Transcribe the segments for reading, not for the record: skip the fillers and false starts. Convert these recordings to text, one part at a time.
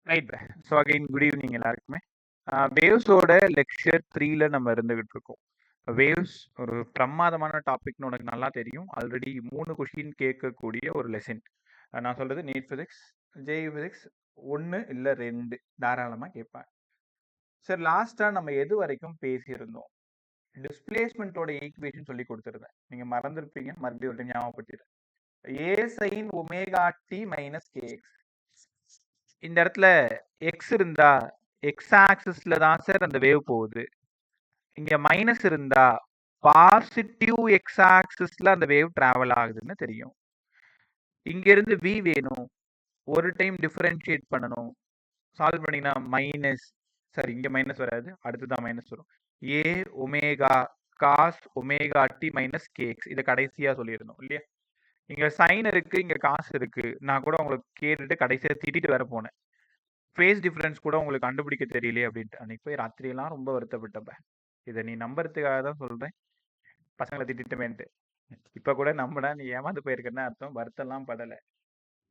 Right. So again good evening எல்லாருக்குமே. வேவ்ஸோட lecture 3ல நம்ம இருந்துகிட்டு இருக்கோம். வேவ்ஸ் ஒரு பிரமாதமான டாபிக்னு உனக்கு நல்லா தெரியும். ஆல்ரெடி 3 கொஷின் கேட்கக்கூடிய ஒரு லெசன். நான் சொல்றது நீட் ஃபிசிக்ஸ், ஜேஇ ஃபிசிக்ஸ் 1 இல்ல 2 தாராளமா கேட்பேன். சார் லாஸ்டா நம்ம எது வரைக்கும் பேசியிருந்தோம்? டிஸ்பிளேஸ்மெண்ட்டோட ஈக்குவேஷன் சொல்லி கொடுத்துருந்தேன். நீங்க மறந்துருப்பீங்க, மறுபடியும் ஒரு ஞாபகப்படுத்திடுறேன். A sine omega D minus KX. இந்த இடத்துல எக்ஸ் இருந்தா எக்ஸ் ஆக்சிஸ்ல தான் சார் அந்த வேவ் போகுது. இங்க மைனஸ் இருந்தா பாசிட்டிவ் எக்ஸ் ஆக்சிஸ்ல அந்த வேவ் டிராவல் ஆகுதுன்னு தெரியும். இங்க இருந்து வி வேணும், ஒரு டைம் டிஃபரன்ஷியேட் பண்ணணும். சால்வ் பண்ணீங்கன்னா மைனஸ், சார் இங்க மைனஸ் வராது, அடுத்துதான் மைனஸ் வரும். A omega cos omega D minus k x. இதை கடைசியா சொல்லியிருந்தோம் இல்லையா? இங்க சைன் இருக்கு, இங்க காசு இருக்கு. நான் கூட உங்களுக்கு கேட்டுட்டு கடைசியா திட்டிட்டு வேற போனேன். ஃபேஸ் டிஃபரன்ஸ் கூட உங்களுக்கு கண்டுபிடிக்க தெரியலையே அப்படின்ட்டு. அன்னைக்கு போய் ராத்திரியெல்லாம் ரொம்ப வருத்தப்பட்டப்ப. இதை நீ நம்புறதுக்காக தான் சொல்றேன், பசங்களை திட்டமேன்ட்டு. இப்ப கூட நம்பினா நீ ஏமாந்து போயிருக்கன்னு அர்த்தம். வருத்தம்லாம் படலை.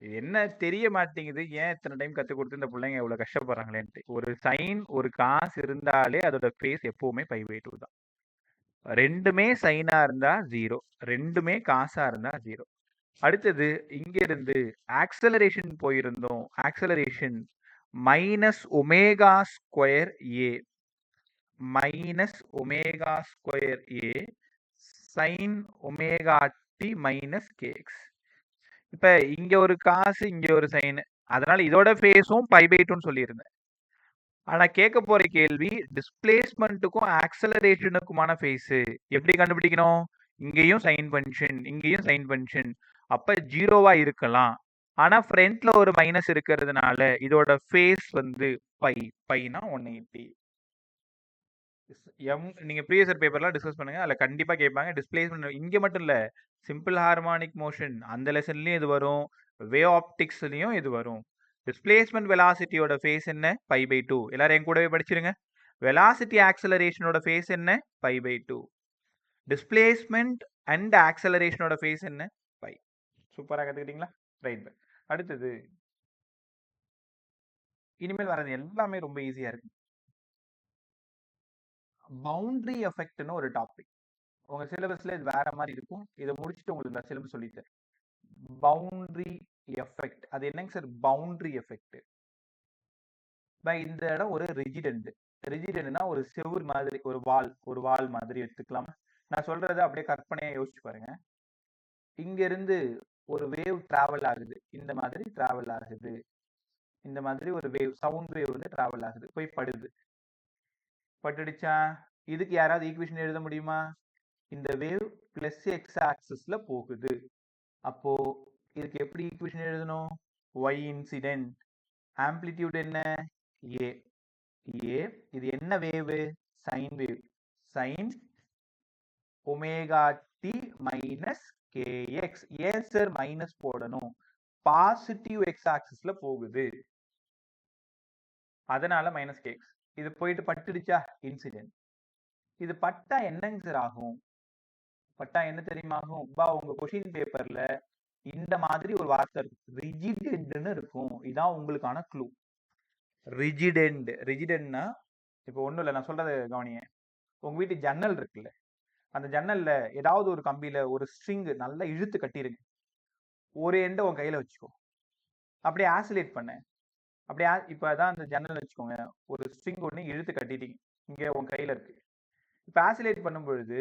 இது என்ன தெரிய மாட்டேங்குது, ஏன் இத்தனை டைம் கற்றுக் கொடுத்து இந்த பிள்ளைங்க எவ்வளவு கஷ்டப்படுறாங்களேன்ட்டு. ஒரு சைன் ஒரு காசு இருந்தாலே அதோட ஃபேஸ் எப்பவுமே π/2 தான். ரெண்டுமே சைனா இருந்தா 0, ரெண்டுமே காசா இருந்தா 0. அடுத்தது இங்க இருந்து ஆக்சலரேஷன் போயிருந்தோம். Acceleration minus omega square A minus omega square A sine omega D minus KX. இப்ப இங்க ஒரு காசு, இங்க ஒரு சைன், அதனால இதோட ஃபேஸும் π/2ன்னு சொல்லியிருந்தேன். ஆனா கேட்க போற கேள்வி, டிஸ்பிளேஸ்மெண்ட்டுக்கும் ஆக்சலரேஷனுக்குமான ஃபேஸ் எப்படி கண்டுபிடிக்கணும்? இங்கேயும் சைன் ஃபங்க்ஷன், இங்கேயும் சைன் ஃபங்க்ஷன். அப்ப 0வா இருக்கலாம். ஆனா ஃப்ரண்ட்ல ஒரு மைனஸ் இருக்கிறதுனால இதோட ஃபேஸ் வந்து பைனா 180. நீங்க ப்ரீவியஸ் இயர் பேப்பர்லாம் டிஸ்கஸ் பண்ணுங்க, அதுல கண்டிப்பா கேட்பாங்க. டிஸ்பிளேஸ்மெண்ட் இங்க மட்டும் இல்ல, சிம்பிள் ஹார்மோனிக் மோஷன் அந்த லெசன்லயும் இது வரும், வேவ் ஆப்டிக்ஸ்லயும் இது வரும். டிஸ்பிளேஸ்மெண்ட் வெலாசிட்டியோட ஃபேஸ் என்ன? π/2. எல்லாரும் என் கூடவே படிச்சிருங்க. வெலாசிட்டி ஆக்சலரேஷனோட ஃபேஸ் என்ன? π/2. டிஸ்பிளேஸ்மெண்ட் அண்ட் ஆக்சலரேஷனோட ஃபேஸ் என்ன? π. சூப்பரா கத்துக்கிட்டீங்களா? ரைட். அடுத்தது இனிமேல் வர்றது எல்லாமே ரொம்ப ஈஸியா இருக்கு. பவுண்டரி எஃபெக்ட்னு ஒரு டாபிக் உங்க சிலபஸ்ல இது வேற மாதிரி இருக்கும். இதை முடிச்சுட்டு உங்களுக்கு நான் சிலபஸ் சொல்லித்தரேன். பவுண்டரி எஃபெக்ட், அது என்னங்க சார் பவுண்டரி எஃபெக்ட்? இந்த இடம் ஒரு ரிஜிடென்ட். ரிஜிடென்ட்னா ஒரு செவுர் மாதிரி, ஒரு வால் மாதிரி எடுத்துக்கலாம். நான் சொல்றதை அப்படியே கற்பனையா யோசிச்சு பாருங்க. இங்க இருந்து ஒரு வேவ் டிராவல் ஆகுது, இந்த மாதிரி டிராவல் ஆகுது, இந்த மாதிரி ஒரு வேவ், சவுண்ட் வேவ் வந்து டிராவல் ஆகுது, போய் படுது. பட்டுடுச்சா? இதுக்கு யாராவது ஈக்குவேஷன் எழுத முடியுமா? இந்த வேவ் பிளஸ் எக்ஸ் ஆக்சிஸ்ல போகுது. அப்போ இதுக்கு எப்படி ஈக்குவேஷன் எழுதணும்? y இன்சிடென்ட், ஆம்ப்ளிடியூட் என்ன? a. இது என்ன wave? Sine wave. Sine omega D minus k x. ஏன் சார் மைனஸ் போடணும்? பாசிட்டிவ் எக்ஸ் ஆக்சிஸ்ல போகுது, அதனால மைனஸ் கேஎக்ஸ். இது போயிட்டு பட்டுடுச்சா? இன்சிடென்ட். இது பட்டா என்னங்க சார் ஆகும்? பட்டா என்ன தெரியுமா ஆகும்? உங்க கொஸ்டின் பேப்பர்ல இந்த மாதிரி ஒரு வார்த்தை இருக்கு, ரிஜிடென்ட்னு இருக்கும். இதான் உங்களுக்கான க்ளூ. ரிஜிடென்ட்னா இப்போ ஒன்றும் இல்லை, நான் சொல்றதை கவனிங்க. உங்க வீட்டு ஜன்னல் இருக்குல்ல, அந்த ஜன்னல்ல ஏதாவது ஒரு கம்பியில ஒரு ஸ்ட்ரிங் நல்லா இழுத்து கட்டிருங்க. ஒரு எண்டை உன் கையில வச்சுக்கோ, அப்படியே ஆசிலேட் பண்ண. அப்படியே இப்போ அதான் அந்த ஜன்னல் வச்சுக்கோங்க, ஒரு ஸ்ட்ரிங் ஒன்று இழுத்து கட்டிட்டீங்க, இங்கே உன் கையில இருக்கு. இப்போ ஆசிலேட் பண்ணும் பொழுது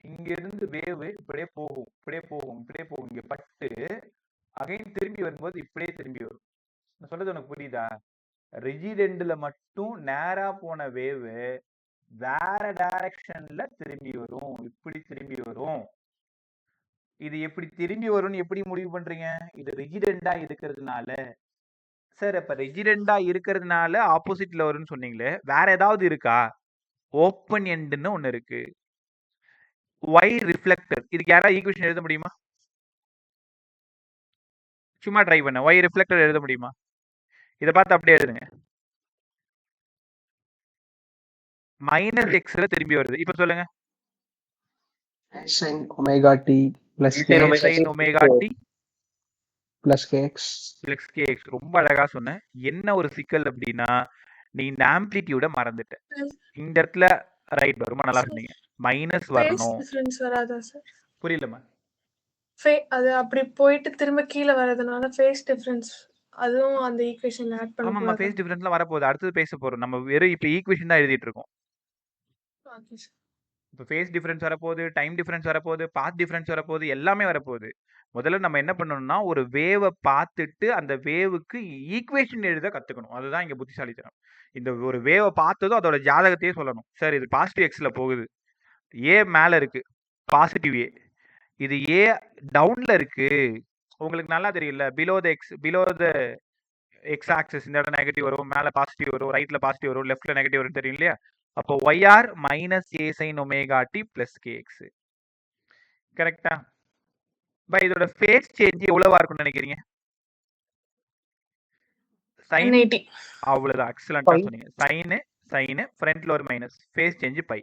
இங்க இருந்து வேவ் இப்படியே போகும், இப்படியே போகும், இப்படியே போகும், இங்க பட்டு அகைன் திரும்பி வரும்போது இப்படியே திரும்பி வரும். நான் சொல்றது உனக்கு புரியுதா? ரிஜிடென்ட்ல மட்டும் நேரா போன வேவ் வேற டைரக்ஷன்ல திரும்பி வரும், இப்படி திரும்பி வரும். இது எப்படி திரும்பி வரும்னு எப்படி முடிவு பண்றீங்க? இது ரிஜிடென்டா இருக்கிறதுனால. சார் இப்ப ரிஜிடென்டா இருக்கிறதுனால ஆப்போசிட்ல வரும்னு சொன்னீங்களே, வேற ஏதாவது இருக்கா? ஓப்பன் எண்ட்னு ஒண்ணு இருக்கு. y ரிஃப்ளெக்டர், இதுக்கு யாராவது ஈக்குவேஷன் எழுத முடியுமா? சும்மா ட்ரை பண்ண. y ரிஃப்ளெக்டர் எழுத முடியுமா? இதை பார்த்து அப்படியே எழுதுங்க. மைனஸ் எக்ஸ்ல திரும்பி வருது. இப்ப சொல்லுங்க. sin omega t plus sin omega t plus kx. Plus kx. ரொம்ப அழகா சொன்ன. என்ன ஒரு சிக்கல் அப்படின்னா, நீ இந்த ஆம்ப்ளிடியூட மறந்துட்ட. இந்த இடத்துல ரைட் ரொம்ப நல்லா சொன்னீங்க. மைனஸ் ஃபேஸ் வரணும். டிஃபரன்ஸ் வராதா சார்? புரியலம்மா. அது அப்படி போயிட்டு திரும்ப கீழே வரதுனால ஃபேஸ் டிஃபரன்ஸ் அதுவும் அந்த ஈக்குவேஷன்ல ஆட் ஆமாம்மா, பண்ணக்கூடாதா? ஃபேஸ் டிஃபரன்ஸ்லாம் வரப்போகுது. அடுத்தது பேச போறோம். நம்ம வெறும் இப்போ ஈக்குவேஷன் தான் எழுதிட்டு இருக்கோம். Okay sir. இப்போ ஃபேஸ் டிஃபரன்ஸ் வரப்போகுது, டைம் டிஃபரன்ஸ் வரப்போகுது, பாத் டிஃபரன்ஸ் வரப்போகுது, எல்லாமே வரப்போகுது. முதல்ல நம்ம என்ன பண்ணணும்னா, ஒரு வேவை பார்த்துட்டு அந்த வேவுக்கு ஈக்குவேஷன் எழுத கத்துக்கணும். அதுதான் இங்க புத்திசாலித்தனம். இந்த ஒரு வேவை பார்த்ததும் அதோட ஜாதகத்தையே சொல்லணும். சார் இது பாசிட்டிவ் எக்ஸ்ல போகுது, ஏ மேல இருக்கு, பாசிட்டிவ் ஏ. இது ஏ டவுன்ல இருக்கு. உங்களுக்கு நல்லா தெரியல, பிலோ த எக்ஸ் ஆக்சிஸ் இந்த இடம் நெகட்டிவ் வரும், மேல பாசிட்டிவ் வரும், ரைட்ல பாசிட்டிவ் வரும், லெஃப்ட்ல நெகட்டிவ் வரும், தெரியும் இல்லையா? அப்போ YR minus A sine omega T plus KX. கரெக்டா? பை இதோட ஃபேஸ் சேஞ்ச் எவ்வளவா இருக்கும்னு நினைக்கிறீங்க? சைன் 180. அவ்வளவுதான். எக்ஸலண்டா Pi. சொன்னீங்க. சைன் ஃப்ரண்ட்ல ஒரு minus, phase change pi.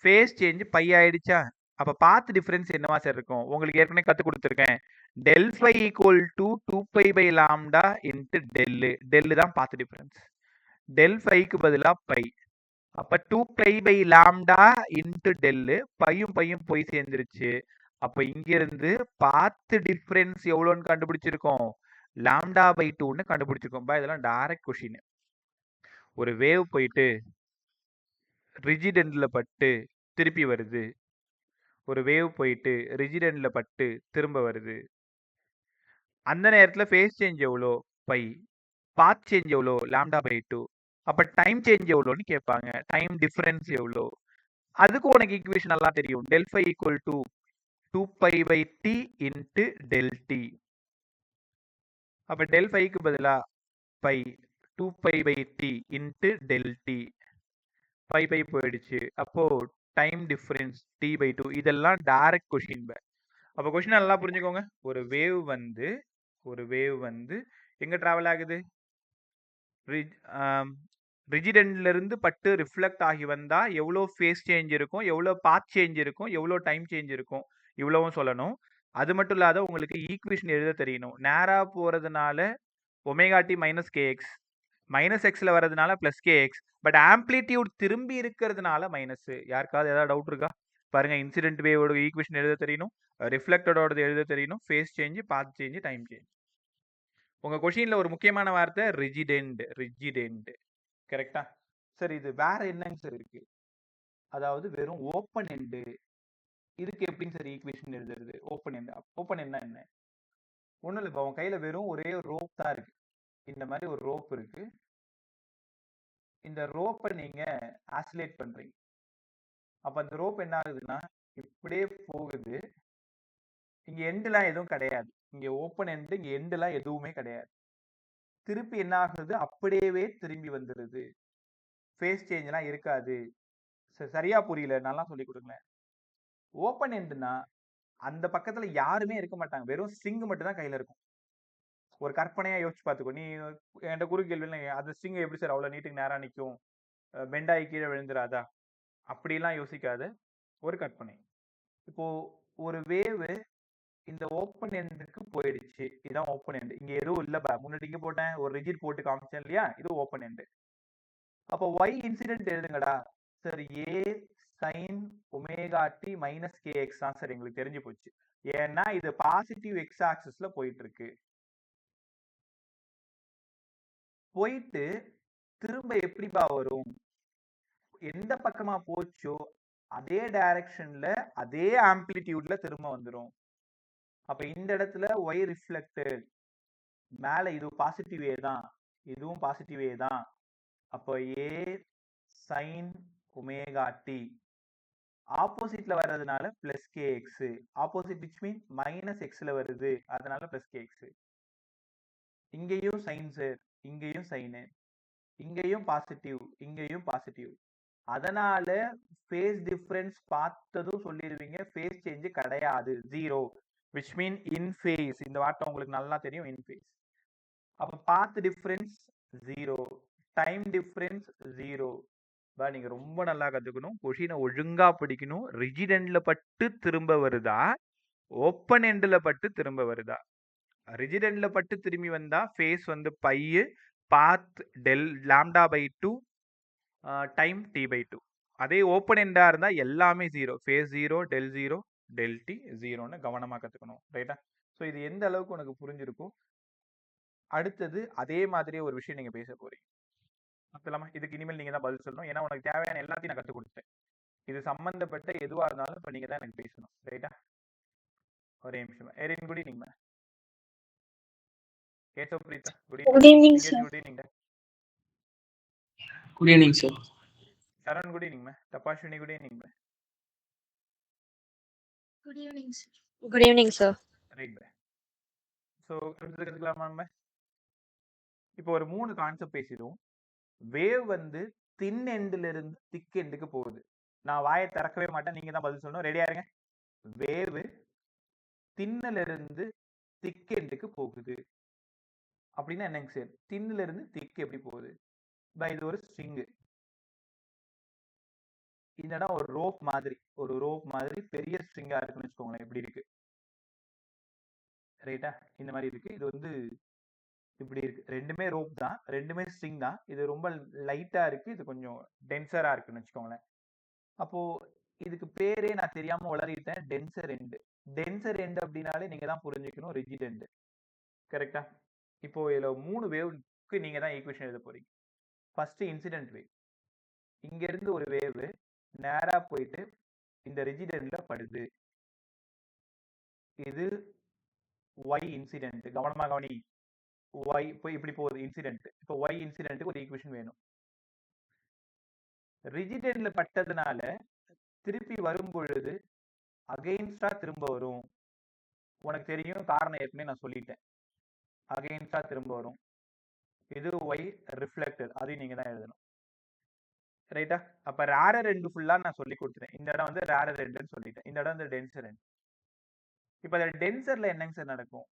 Phase change pi ஆயிடுச்சா? அப்ப பாத் டிஃபரன்ஸ் என்னவா சார் இருக்கும்? உங்களுக்கு ஏற்கனவே கத்து கொடுத்துருக்கேன். Del phi equal to 2π by lambda into del தான் பாத் டிஃபரன்ஸ். டெல் ஃபைக்கு பதிலா பை. அப்ப 2π பை லாம்டா இன்ட்டு டெல்லு, பையும் பையும் போய் சேர்ந்துருச்சு. அப்ப இங்க இருந்து பாத் டிஃபரன்ஸ் எவ்வளோன்னு கண்டுபிடிச்சிருக்கோம்? லாம்டா பை 2ன்னு கண்டுபிடிச்சிருக்கோம். இதெல்லாம் டைரக்ட் கொஷின். ஒரு வேவ் போயிட்டு ரிஜிட் எண்ட்ல பட்டு திருப்பி வருது, ஒரு வேவ் போயிட்டு ரிஜிட் எண்ட்ல பட்டு திரும்ப வருது. அந்த நேரத்துல ஃபேஸ் சேஞ்ச் எவ்வளோ? பை. பாத் சேஞ்ச் எவ்வளோ? Lambda by 2. அப்ப டைம் சேஞ்ச் எவ்வளோன்னு கேட்பாங்க. டைம் டிஃபரன்ஸ் எவ்வளோ? அதுக்கு உனக்கு ஈக்குவேஷன் நல்லா தெரியும். Del phi equal to 2π by T into del T. அப்ப டெல் ஃபைக்கு பதிலா pi 2π by T into del T. Pi pi போயிடுச்சு. அப்போ டைம் டிஃபரன்ஸ் டி பை 2. இதெல்லாம் டைரக்ட் கொஷின். அப்போ கொஷின் நல்லா புரிஞ்சுக்கோங்க. ஒரு வேவ் வந்து எங்க டிராவல் ஆகுது? ரிஜிட் எண்ட்ல இருந்து பட்டு ரிஃப்ளெக்ட் ஆகி வந்தா எவ்வளோ ஃபேஸ் சேஞ்ச் இருக்கும், எவ்வளோ பாத் சேஞ்ச் இருக்கும், எவ்வளோ டைம் சேஞ்ச் இருக்கும், இவ்வளவும் சொல்லணும். அது மட்டும் இல்லாத உங்களுக்கு ஈக்குவேஷன் எழுத தெரியணும். நேரா போறதுனால omega D minus KX, minus எக்ஸ்ல வர்றதுனால பிளஸ் கேஎக்ஸ், பட் ஆம்ப்ளிடியூட் திரும்பி இருக்கிறதுனால மைனஸ். யாருக்காவது ஏதாவது டவுட் இருக்கா? பாருங்க, இன்சிடென்ட் வேவோட ஈக்குவேஷன் எழுத தெரியணும், ரிஃப்ளெக்டடோட எழுத தெரியணும், ஃபேஸ் சேஞ்ச், பாத் சேஞ்ச், டைம் சேஞ்ச். உங்க கொஷின்ல ஒரு முக்கியமான வார்த்தை ரிஜிடெண்ட். கரெக்டா? சார் இது வேற என்னங்க சார் இருக்கு? அதாவது வெறும் ஓப்பன் எண்டு. இதுக்கு எப்படிங்க சார் ஈக்குவேஷன் எழுதுறது? ஓப்பன் எண்ட் என்ன? ஒன்றும் இல்லை. இப்போ உன் கையில வெறும் ஒரே ரோப் தான் இருக்கு. இந்த மாதிரி ஒரு ரோப் இருக்கு. இந்த ரோப்பை நீங்க ஆசிலேட் பண்றீங்க. அப்ப அந்த ரோப் என்ன ஆகுதுன்னா இப்படியே போகுது. இங்க எண்டுலாம் எதுவும் கிடையாது. இங்க ஓப்பன் எண்டு, இங்க எண்டுலாம் எதுவுமே கிடையாது. திருப்பி என்ன ஆகுது? அப்படியே திரும்பி வந்துடுது. ஃபேஸ் சேஞ்ச்லாம் இருக்காது. சரியா புரியல, நல்லா சொல்லி கொடுங்களேன். ஓப்பன் எண்டுனா அந்த பக்கத்துல யாருமே இருக்க மாட்டாங்க, வெறும் ஸ்ட்ரிங் மட்டும் தான் கையில இருக்கும். ஒரு கற்பனையா யோசிச்சு பார்த்துக்கோ. நீ என்கிட்ட குறு கேள்வி, அந்த ஸ்ட்ரிங் எப்படி சார் அவ்வளவு நீட்டுக்கு நேரா நிற்கும், பெண்டாகி கீழே விழுந்துராதா? அப்படிலாம் யோசிக்காத, ஒரு கற்பனை. இப்போ ஒரு வேவ் இந்த ஓப்பன் எண்டுக்கு போயிடுச்சு. இதுதான் ஓப்பன் எண்டு. இங்க எதுவும் இல்ல. முன்னாடி இங்க போட்டேன், ஒரு ரிஜிட் போட்டு காமிச்சேன் இல்லையா? இது ஓப்பன் எண்டு. அப்போ ஒய் இன்சிடென்ட் எழுதுங்கடா. Sir A sine omega D minus KX தான் சார் எங்களுக்கு தெரிஞ்சு போச்சு. ஏன்னா இது பாசிட்டிவ் எக்ஸ் ஆக்சிஸ்ல போயிட்டு இருக்கு. போயிட்டு திரும்ப எப்படிப்பா வரும்? எந்த பக்கமா போச்சோ அதே டைரக்ஷன்ல அதே ஆம்பிளிடியூட்ல திரும்ப வந்துடும். அப்ப இந்த இடத்துல ஒய் ரிஃப்ளெக்டட், மேல இது பாசிட்டிவ் ஏ தான், இதுவும் பாசிட்டிவ் ஏ தான். அப்போ ஏ சைன் ஒமேகா டி ஆப்போசிட்ல வர்றதுனால plus KX. Opposite which mean minus எக்ஸ்ல வருது, அதனால பிளஸ் கேஎக்ஸ். இங்கேயும் சைன் சார், இங்கேயும் சைனு, இங்கேயும் பாசிட்டிவ், இங்கேயும் பாசிட்டிவ். அதனால ஃபேஸ் டிஃபரன்ஸ் பார்த்ததும் சொல்லிடுவீங்க, ஃபேஸ் சேஞ்ச் கிடையாது, zero. Which mean in phase. இந்த வார்த்தை உங்களுக்கு நல்லா தெரியும், இன் ஃபேஸ். அப்ப path difference zero, time difference zero. நீங்க ரொம்ப நல்லா கத்துக்கணும். கொஷினை ஒழுங்கா படிக்கணும். ரிஜிட் எண்ட்ல பட்டு திரும்ப வருதா, ஓப்பன் எண்ட்ல பட்டு திரும்ப வருதா? ரிஜிட் எண்ட்ல பட்டு திரும்பி வந்தா ஃபேஸ் வந்து pi, path del lambda by 2, time t by 2. அதே ஓப்பன் எண்டா இருந்தா எல்லாமே 0, ஃபேஸ் 0, டெல் டி 0ன்னு கவனமா கத்துக்கணும். ரைட்டா? ஸோ இது எந்த அளவுக்கு உனக்கு புரிஞ்சிருக்கும். அடுத்தது அதே மாதிரியே ஒரு விஷயம் நீங்க பேச போறீங்க. அப்பலாமா இதுக்கு இனிமேல் நீங்க தான் பதில் சொல்லணும். ஏன்னா உனக்கு தேவையான எல்லாத்தையும் நான் கற்றுக் கொடுத்தேன். இது சம்பந்தப்பட்ட எதுவா இருந்தாலும் இப்போ நீங்க தான் எனக்கு பேசணும். ரைட்டா? ஒரே நிமிஷம். Erin good evening ma'am. Keshav Preetha good Good evening, evening. sir. Good evening. Good evening, sir. சரண் good evening ma'am. தபாஷினி good evening ma'am. Good evening, sir. Good evening, sir. Right ma'am. So அடுத்தது கற்றுக்கலாமா நம்ம? இப்போ ஒரு 3 கான்செப்ட் பேசிடுவோம். வேவ் வந்து தின் எண்ட்ல இருந்து திக் எண்டுக்கு போகுது. நான் வாயை திறக்கவே மாட்டேன், நீங்க தான் பதில் சொல்லணும். ரெடியா இருங்க. வேவ் தின்னுல இருந்து திக் எண்டுக்கு போகுது அப்படின்னா என்னங்க சார்? தின்னுல இருந்து திக் எப்படி போகுது? இது ஒரு ஸ்ட்ரிங்கு. இந்த இடம் ஒரு ரோப் மாதிரி பெரிய ஸ்ட்ரிங்கா இருக்குன்னு வச்சுக்கோங்களேன். எப்படி இருக்கு? ரைட்டா? இந்த மாதிரி இருக்கு. இது வந்து இப்படி இருக்கு. ரெண்டுமே ரோப் தான், ரெண்டுமே ஸ்ட்ரிங் தான். இது ரொம்ப லைட்டா இருக்கு, இது கொஞ்சம் டென்சரா இருக்குன்னு வச்சுக்கோங்களேன். அப்போ இதுக்கு பேரே நான் தெரியாம உளறிட்டேன், டென்சர் எண்டு. டென்சர் எண்டு அப்படின்னாலே நீங்க தான் புரிஞ்சுக்கணும் ரிஜிட் எண்டு. கரெக்டா? இப்போ இதுல 3 வேவ்க்கு நீங்க தான் ஈக்குவேஷன் எழுத போறீங்க. First incident wave. இங்க இருந்து ஒரு வேவ் நேரா போயிட்டு இந்த ரிஜிட் எண்ட்ல படுது. இது y இன்சிடென்ட். கவனமா கவனி. y போய் இப்படி போகுது இன்சிடென்ட். இப்போ y இன்சிடென்ட்க்கு ஒரு ஈக்குவேஷன் வேணும். ரிஜிட் எண்ட்ல பட்டதுனால திருப்பி வரும் பொழுது அகைன்ஸ்டா திரும்ப வரும். உனக்கு தெரியும், காரணம் ஏற்கனவே நான் சொல்லிட்டேன். அகைன்ஸ்டா திரும்ப வரும். இது y ரிஃப்ளெக்டட். அதையும் நீங்க தான் எழுதணும். ரைட்டா? அப்ப ரேரர் எண்டு ஃபுல்லா நான் சொல்லி கொடுத்துட்டேன். இந்த இடம் வந்து ரேரர் எண்டுன்னு சொல்லிட்டேன். இந்த இடம் வந்து டென்சர் எண்டு. இப்ப இந்த டென்சர்ல என்னங்க சார் நடக்கும்?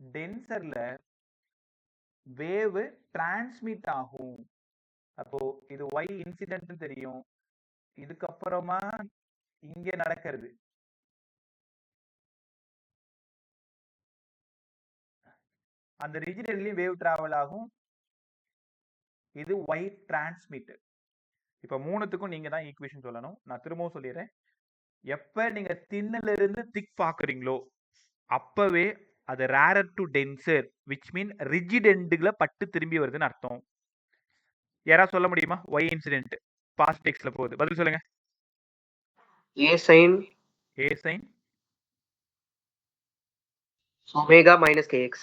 டென்சர்ல வேவ் டிரான்ஸ்மிட் ஆகும். அப்போ இது y இன்சிடென்ட் தெரியும். இதுக்கப்புறமா இங்க நடக்கிறது அந்த ரிஜிட் எண்ட்லயும் வேவ் டிராவல் ஆகும். இது y டிரான்ஸ்மிட். இப்ப 3த்துக்கும் நீங்க தான் ஈக்குவேஷன் சொல்லணும். நான் திரும்பவும் சொல்லிடுறேன். எப்ப நீங்க தின்னுல இருந்து திக் பாக்குறீங்களோ அப்பவே அது rarer to denser, which mean rigid எண்டுல பட்டு திரும்பி வருதுன்னு அர்த்தம். யாராவது சொல்ல முடியுமா? y இன்சிடென்ட் பாஸ்ட் டெக்ஸ்ட்ல போகுது. பதில் சொல்லுங்க. A sin omega minus kx.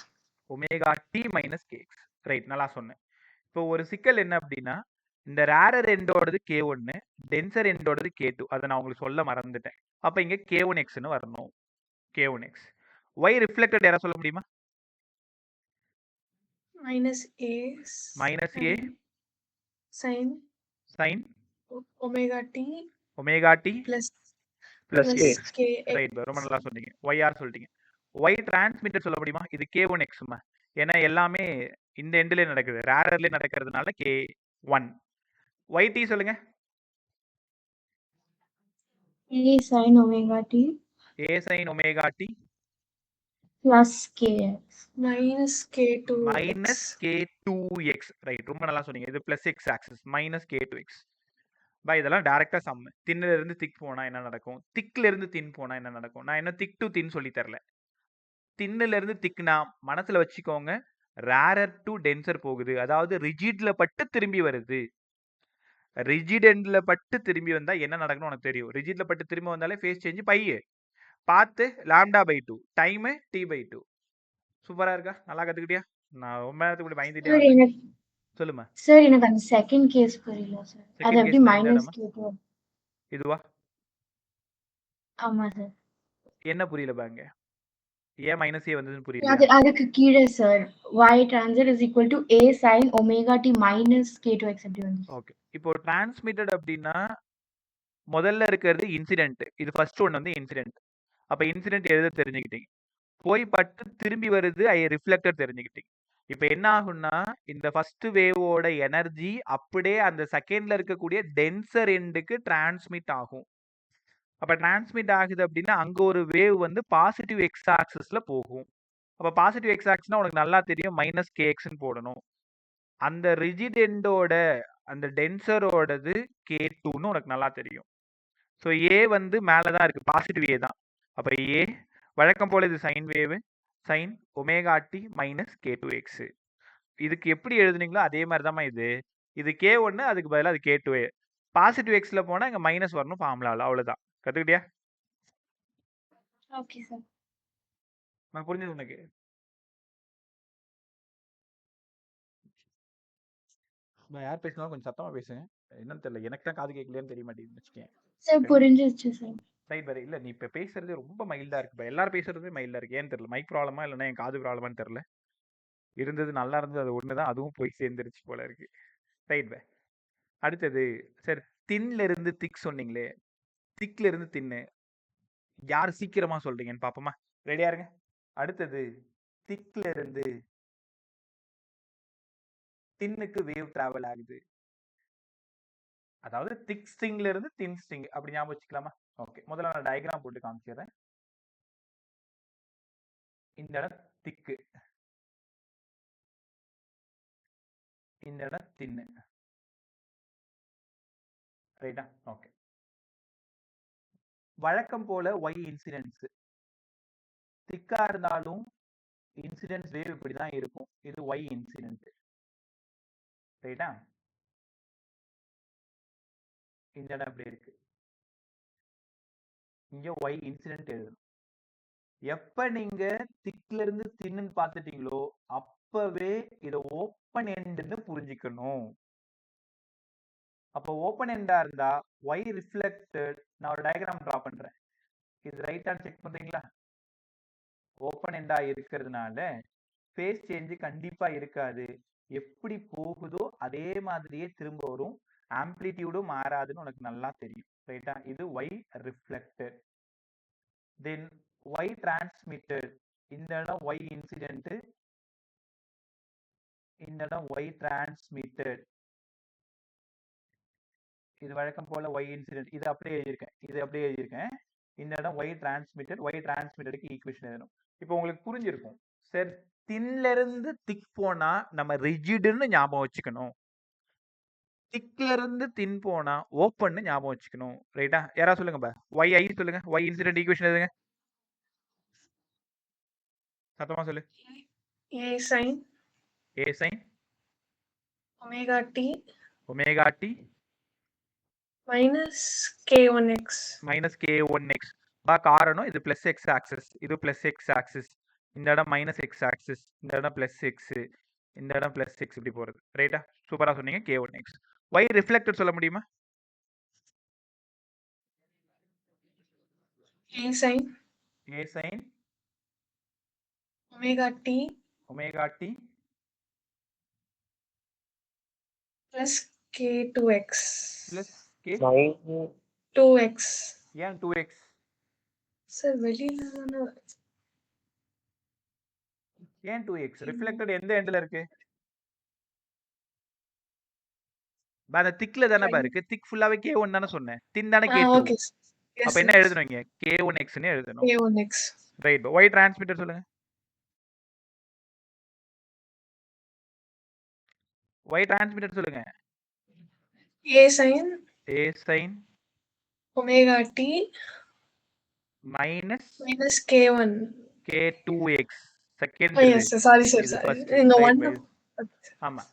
Omega D minus k x. Right, நல்லா சொன்னேன். இப்போ ஒரு சிக்கல் என்ன அப்படின்னா, இந்த ரேரர் எண்டோடது K1, டென்சர் எண்டோடது K2. அதை நான் உங்களுக்கு சொல்ல மறந்துட்டேன். அப்ப இங்க K1xன்னு வரணும். K1x. y ரிஃப்ளெக்டட் யாரா சொல்ல முடியுமா? minus a minus a sin sin omega t omega t plus plus plus k. k right, ரொம்ப நல்லா சொன்னீங்க. y ஆர் சொல்லிட்டீங்க. y டிரான்ஸ்மிட்டர் சொல்ல முடியுமா? இது K1xமா. ஏன்னா எல்லாமே இந்த எண்ட்ல நடக்குது, ரேரர்ல நடக்கிறதுனால K1. yt சொல்லுங்க. A sin omega t a sin omega t plus kx. minus k2 minus K2x. Right, ரொம்ப நல்லா சொன்னீங்க. இது plus x axis minus K2x. இதெல்லாம் டைரக்டா சம். தின்னுல இருந்து திக் போனா என்ன நடக்கும், திக்ல இருந்து தின் போனா என்ன நடக்கும். நான் என்ன திக் டு தின் சொல்லி தரல. தின்னுல இருந்து திக்னா மனசுல வச்சுக்கோங்க, ரேரர் டு டென்சர் போகுது. அதாவது ரிஜிட்ல பட்டு திரும்பி வருது. ரிஜிட் எண்ட்ல பட்டு திரும்பி வந்தா என்ன நடக்கணும் உனக்கு தெரியும். ரிஜிட்ல பட்டு திரும்பி வந்தாலே ஃபேஸ் சேஞ்ச் பை, பார்த்து lambda by 2, time t by 2. சூப்பரா இருக்கா? நல்லா கத்துக்கிட்டியா? நான் ரொம்ப நேரத்துக்கு கூட பயந்துட்டே Sir, வந்தேன். எனக்கு சொல்லுமா. sir எனக்கு அந்த செகண்ட் கேஸ் புரியல சார். அது செகண்ட் எப்படி கேஸ்ல எந்த மைனஸ் இடமா? கேட்டு? இதுவா? ஆமா சார். என்ன புரியல பாங்க? ஏன் மைனஸ் ஏ வந்ததுன்னு அது புரியலையா? அதுக்கு கீழே sir y transit is equal to a sin omega t minus k2x எப்படி வந்து? ஓகே, இப்போ டிரான்ஸ்மிட்டட் அப்படின்னா முதல்ல இருக்கிறது இன்சிடென்ட். இது ஃபர்ஸ்ட் ஒன் வந்து இன்சிடென்ட். அப்ப இன்சிடென்ட் எழுத தெரிஞ்சுக்கிட்டீங்க. போய் பட்டு திரும்பி வருது, ஐ ரிஃப்ளெக்டர் தெரிஞ்சுக்கிட்டீங்க. இப்ப என்ன ஆகும்னா, இந்த ஃபர்ஸ்ட் வேவோட எனர்ஜி அப்படியே அந்த செகண்ட்ல இருக்கக்கூடிய டென்சர் எண்டுக்கு டிரான்ஸ்மிட் ஆகும். அப்ப டிரான்ஸ்மிட் ஆகுது அப்படின்னா அங்க ஒரு வேவ் வந்து பாசிட்டிவ் எக்ஸ் ஆக்சிஸ்ல போகும். அப்ப பாசிட்டிவ் எக்ஸ் ஆக்ஸ்னா உனக்கு நல்லா தெரியும் மைனஸ் கேஎக்ஸ்ன்னு போடணும். அந்த ரிஜிட் எண்டோட அந்த டென்சரோடது K2ன்னு உனக்கு நல்லா தெரியும். ஸோ ஏ வந்து மேலே தான் இருக்கு, பாசிட்டிவ் ஏ தான். அப்ப ஏ வழக்கம் போல இது sine wave, sine omega D minus K2x. இதுக்கு எப்படி எழுதுனீங்களோ அதே மாதிரி தான் இது. இது K1, அதுக்கு பதிலாக அது K2. பாசிட்டிவ் எக்ஸ்ல போனா இங்க மைனஸ் வரணும் ஃபார்முலாவில், அவ்வளவுதான். கத்துக்கிட்டியா? Okay sir. நான் புரிஞ்சது உனக்கு? நான் யார் பேசினாலும் கொஞ்சம் சத்தமா பேசுங்க. என்னன்னு தெரியல, எனக்கு தான் காது கேட்கலையான்னு தெரிய மாட்டேங்குதுன்னு வச்சுக்கேன். சார் புரிஞ்சிருச்சு சார். ரைட் வேற இல்ல, நீ இப்ப பேசுறது ரொம்ப மைல்டா இருக்கு. எல்லாரும் பேசுறதுமே மைல்டா இருக்கு. ஏன்னு தெரியல, மைக் ப்ராப்ளமா இல்லைன்னா என் காது ப்ராப்ளமான்னு தெரியல. இருந்தது நல்லா இருந்தது, அது ஒண்ணுதான், அதுவும் போய் சேர்ந்துருச்சு போல இருக்கு. Right way. அடுத்தது சார், தின்ல இருந்து திக் சொன்னீங்களே, திக்ல இருந்து தின்னு யார் சீக்கிரமா சொல்றீங்கன்னு பாப்போமா? ரெடியா இருங்க. அடுத்தது திக்ல இருந்து தின்னுக்கு வேவ் டிராவல் ஆகுது. அதாவது திக் ஸ்ட்ரிங்ல இருந்து தின் ஸ்ட்ரிங் அப்படி ஞாபகம் வச்சுக்கலாமா? ஓகே, முதல்ல நான் டயக்ராம் போட்டு காமிச்சிடுறேன். இந்த இடம் திக்கு, இந்த இடம் தின்னு. ரைட்டா? ஓகே. வழக்கம் போல ஒய் இன்சிடென்ட்ஸ் திக்கா இருந்தாலும் இன்சிடென்ட் வேவ் இப்படிதான் இருக்கும். இது ஒய் இன்சிடென்ட். ரைட்டா? இந்த இடம் இப்படி இருக்கு, இங்க ஒய் இன்சிடென்ட் எழுதணும். எப்ப நீங்க திக்ல இருந்து தின்னு பார்த்துட்டீங்களோ அப்பவே இதை ஓப்பன் எண்ட்னு புரிஞ்சுக்கணும். அப்ப ஓப்பன் எண்டா இருந்தா ஒய் ரிஃப்ளெக்டட். நான் ஒரு டயக்ராம் டிரா பண்றேன், இது ரைட்டா செக் பண்றீங்களா? ஓப்பன் எண்டா இருக்கிறதுனால ஃபேஸ் சேஞ்ச் கண்டிப்பா இருக்காது. எப்படி போகுதோ அதே மாதிரியே திரும்ப வரும், ஆம்ப்ளிடியூடும் மாறாதுன்னு உனக்கு நல்லா தெரியும். ரைட்டா? இது ஒய் ரிஃப்ளெக்டட். தென் ஒய் டிரான்ஸ்மிட்டட். இந்த இடம் ஒய் இன்சிடென்ட், இந்த இடம் ஒய் டிரான்ஸ்மிட்டட். இது வழக்கம் போல ஒய் இன்சிடென்ட். இது அப்படியே எழுதியிருக்கேன். இந்த இடம் ஒய் டிரான்ஸ்மிட்டட். ஒய் டிரான்ஸ்மிட்டடுக்கு ஈக்குவேஷன் எழுதணும். இப்போ உங்களுக்கு புரிஞ்சிருக்கும் சார். தின்ல இருந்து திக் போனா நம்ம ரிஜிடுன்னு ஞாபகம் வச்சுக்கணும், திக்ல இருந்து தின் போனா ஓப்பன் ஞாபகம் வச்சுக்கணும். ரைட்டா? யாரா சொல்லுங்க, ஒய் ஐ சொல்லுங்க, ஒய் இன்சிடென்ட் ஈக்குவேஷன் எழுதுங்க, சத்தமா சொல்லு. A sin A sine omega t omega t minus k1x. Minus K1x. காரணம் இது பிளஸ் எக்ஸ் ஆக்சிஸ், இது பிளஸ் எக்ஸ் ஆக்சிஸ். இந்த இடம் மைனஸ் எக்ஸ் ஆக்சிஸ், இந்த இடம் பிளஸ் எக்ஸ், இந்த இடம் பிளஸ் எக்ஸ், இப்படி போறது. ரைட்டா? சூப்பரா சொன்னீங்க. K1x. ஒய் ரிஃப்ளெக்டட் சொல்ல முடியுமா? A sin A sine omega t omega t plus k2x. Plus k 2x. ஏன் 2x? சார் வெளியில தானே ஏன் 2x? ரிஃப்ளெக்டட் எந்த எண்ட்ல இருக்கு? அந்த திக்ல தானே இருக்கு. திக் ஃபுல்லாவே K1 தானே சொன்னேன், தின் தானே K2. ஓகே. அப்ப என்ன எழுதணும் இங்க? K1x ன்னு எழுதணும். k1x. ரைட். ஒய் டிரான்ஸ்மிட்டர் சொல்லுங்க, ஒய் டிரான்ஸ்மிட்டர் சொல்லுங்க. A sin A sine omega t minus minus k1. K2x. Second. Yes sir, sorry sir. இந்த one. ஆமா,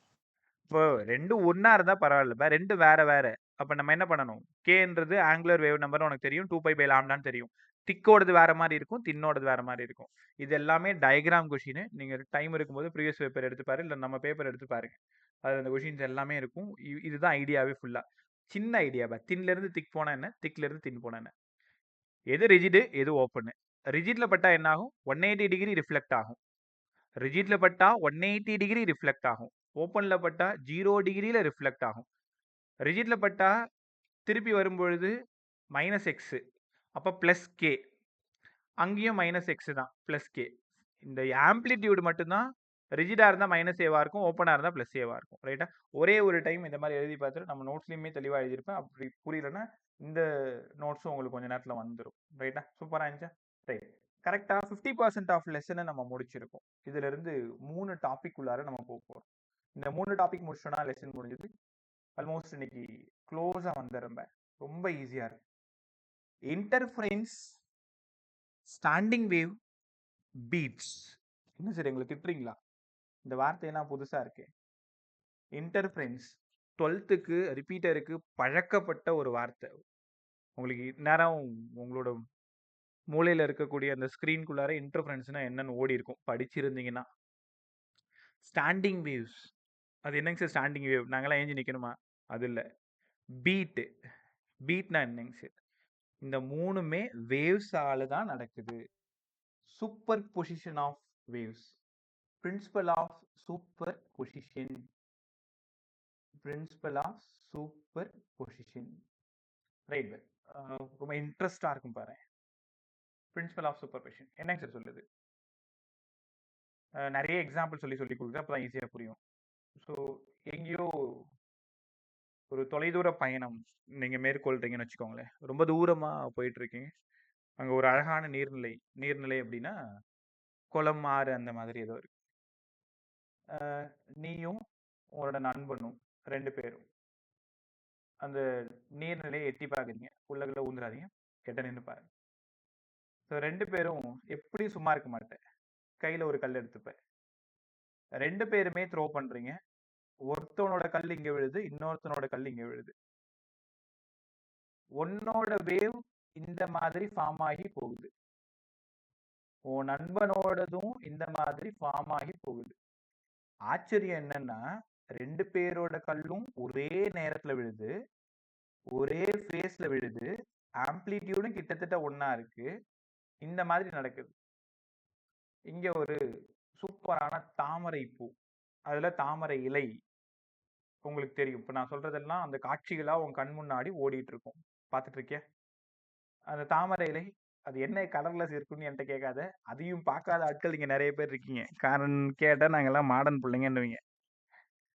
இப்போ ரெண்டும் ஒன்னா இருந்தா பரவாயில்ல, ரெண்டு வேற வேற. அப்ப நம்ம என்ன பண்ணணும்? கேன்றது ஆங்குலர் வேவ் நம்பர் உனக்கு தெரியும், 2π/λ தெரியும். திக்கோடது வேற மாதிரி இருக்கும், தின்னோடது வேற மாதிரி இருக்கும். இது எல்லாமே டயக்ராம் கொஷின். நீங்க டைம் இருக்கும்போது ப்ரீவியஸ் பேப்பர் எடுத்து பாரு, இல்ல நம்ம பேப்பர் எடுத்து பாருங்க, அது அந்த கொஷின்ஸ் எல்லாமே இருக்கும். இதுதான் ஐடியாவே ஃபுல்லா. சின்ன ஐடியா. தின்ல இருந்து திக் போனா என்ன, திக்ல இருந்து தின் போனா என்ன, எது ரிஜிடு எது ஓப்பன். ரிஜிட்ல பட்டா என்ன ஆகும்? 180 டிகிரி ரிஃப்ளெக்ட் ஆகும். ரிஜிட்ல பட்டா 180 டிகிரி ரிஃப்ளெக்ட் ஆகும். ஓப்பன்ல பட்டா 0 டிகிரியில ரிஃப்ளெக்ட் ஆகும். ரிஜிட்ல பட்டா திருப்பி வரும்பொழுது மைனஸ் எக்ஸ், அப்ப பிளஸ் கே. அங்கேயும் மைனஸ் எக்ஸ் தான், பிளஸ் கே. இந்த ஆம்ப்ளிடியூடு மட்டும்தான் ரிஜிடா இருந்தா மைனஸ் ஏவா இருக்கும், ஓப்பனா இருந்தா பிளஸ் ஏவா இருக்கும். ரைட்டா? ஒரே ஒரு டைம் இந்த மாதிரி எழுதி பார்த்துட்டு நம்ம நோட்ஸ்லயுமே தெளிவா எழுதியிருப்பேன். அப்படி புரியலன்னா இந்த நோட்ஸும் உங்களுக்கு கொஞ்ச நேரத்துல வந்துடும். ரைட்டா? சூப்பரா இருந்துச்சா? ரைட். கரெக்டா 50% ஆஃப் லெசனை நம்ம முடிச்சிருக்கோம். இதுல இருந்து 3 டாபிக் உள்ளார நம்ம போக போறோம். இந்த 3 டாபிக் முடிச்சோம்னா லெசன் முடிஞ்சது. ஆல்மோஸ்ட் இன்னைக்கு க்ளோஸா வந்துடுறேன். ரொம்ப ஈஸியா இருக்கு. Interference, standing wave, beats. என்ன சரி எங்களை திட்டுறீங்களா? இந்த வார்த்தையெல்லாம் புதுசா இருக்கு. இன்டர்ஃபரன்ஸ் 12க்கு ரிப்பீட்டருக்கு பழக்கப்பட்ட ஒரு வார்த்தை. உங்களுக்கு நேரம் உங்களோட மூளையில இருக்கக்கூடிய அந்த ஸ்கிரீன்குள்ளார இன்டர்ஃபரன்ஸ்னா என்னன்னு ஓடி இருக்கும் படிச்சிருந்தீங்கன்னா. ஸ்டாண்டிங் வேவ்ஸ், அது என்னங்க சார் ஸ்டாண்டிங் வேவ்? நாங்களாம் ஏஞ்சி நிற்கணுமா? அது இல்லை. பீட்டு, பீட்னா என்னங்க சார்? இந்த 3மே வேவ்ஸால தான் நடக்குது. Superposition of waves, principle of superposition, principle of superposition. Right. ரொம்ப இன்ட்ரெஸ்டா இருக்கும் பாரு. பிரின்சிபல் ஆஃப் சூப்பர் பொசிஷன் என்னங்க சார் சொல்லுது? நிறைய எக்ஸாம்பிள் சொல்லி கொடுக்குது, அப்பதான் ஈஸியா புரியும். ஸோ எங்கேயோ ஒரு தொலைதூர பயணம் நீங்க மேற்கொள்றீங்கன்னு வச்சுக்கோங்களேன். ரொம்ப தூரமா போயிட்டு இருக்கீங்க. அங்க ஒரு அழகான நீர்நிலை, நீர்நிலை அப்படின்னா குளம், ஆறு அந்த மாதிரி ஏதோ இருக்கு. நீயும் உங்களோட நண்பனும் 2 பேரும் அந்த நீர்நிலையை எட்டி பார்க்குறீங்க. உள்ளக்குள்ள ஊந்துடாதீங்க, கெட்ட நின்று பாருங்க. ஸோ 2 பேரும் எப்படி சும்மா இருக்க மாட்டேன், கையில ஒரு கல் எடுத்துப்பேன். 2 பேருமே த்ரோ பண்றீங்க. ஒருத்தவனோட கல் இங்க விழுது, இன்னொருத்தனோட கல் இங்க விழுது. உன்னோட வேவ் இந்த மாதிரி ஃபார்ம் ஆகி போகுது, உன் நண்பனோடதும் இந்த மாதிரி ஃபார்ம் ஆகி போகுது. ஆச்சரியம் என்னன்னா 2 பேரோட கல்லும் ஒரே நேரத்துல விழுது, ஒரே ஃபேஸ்ல விழுது, ஆம்ப்ளிடியூடும் கிட்டத்தட்ட ஒண்ணா இருக்கு. இந்த மாதிரி நடக்குது. இங்க ஒரு சூப்பரான தாமரை பூ, அதுல தாமரை இலை உங்களுக்கு தெரியும். இப்ப நான் சொல்றதெல்லாம் அந்த காட்சிகளா உன் கண் முன்னாடி ஓடிட்டு இருக்கும், பார்த்துட்டு இருக்கிய. அந்த தாமரை இலை அது என்ன கலர்ல இருக்குன்னு என்கிட்ட கேட்காத. அதையும் பார்க்காத ஆட்கள் இங்க நிறைய பேர் இருக்கீங்க. காரணம் கேட்டா நாங்கெல்லாம் மாடர்ன் பிள்ளைங்கன்னுவீங்க.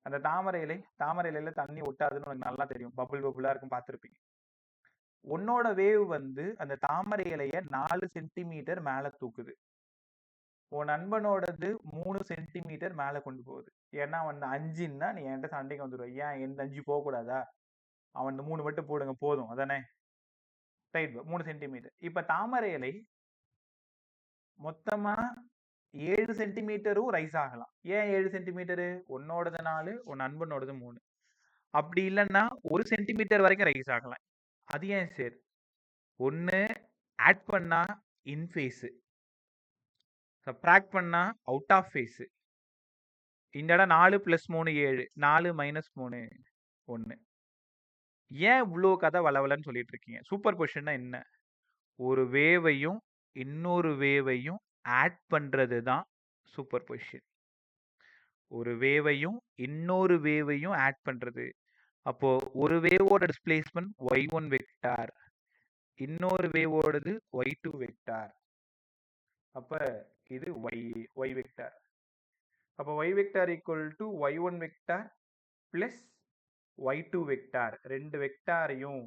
அந்த தாமரை இலையில தண்ணி ஒட்டாதுன்னு உனக்கு நல்லா தெரியும், பபுள் பபுளா இருக்கும், பார்த்துருப்பீங்க. உன்னோட வேவ் வந்து அந்த தாமரை இலைய 4 சென்டிமீட்டர் மேல தூக்குது. உன் நண்பனோடது 3 சென்டிமீட்டர் மேல கொண்டு போகுது. ஏன்னா அவன் 5ன்னா நீ என்கிட்ட சண்டைக்கு வந்துடுவ. ஏன் எந்த 5 போகக்கூடாதா? அவன் 3 மட்டும் போடுங்க போதும், அதானே? Right, 3 centimetre. இப்ப தாமரை இலை மொத்தமா 7 சென்டிமீட்டரும் ரைஸ் ஆகலாம். ஏன் 7 சென்டிமீட்டரு? உன்னோடது 4, உன் நண்பனோடது 3. அப்படி இல்லைன்னா 1 சென்டிமீட்டர் வரைக்கும் ரைஸ் ஆகலாம். அது ஏன் சார்? ஒன்று ஆட் பண்ணா இன் ஃபேஸு, சப்ராக்ட் பண்ணா அவுட் ஆஃப் ஃபேஸு. இந்த இடம் 4 + 3 7, 4 - 3 1. ஏன் இவ்வளோ கதை வளவலன்னு சொல்லிட்டு இருக்கீங்க? சூப்பர் பொசிஷன்னா என்ன? ஒரு வேவையும் இன்னொரு வேவையும் ஆட் பண்றது தான் சூப்பர் பொசிஷன். ஒரு வேவையும் இன்னொரு வேவையும் ஆட் பண்றது. அப்போ ஒரு வேவோட டிஸ்பிளேஸ்மெண்ட் y1 வெக்டார், இன்னொரு வேவோடது y2 வெக்டார். அப்ப இது y வெக்டார். அப்ப y vector equal to y1 vector plus y2 vector. 2 வெக்டாரையும்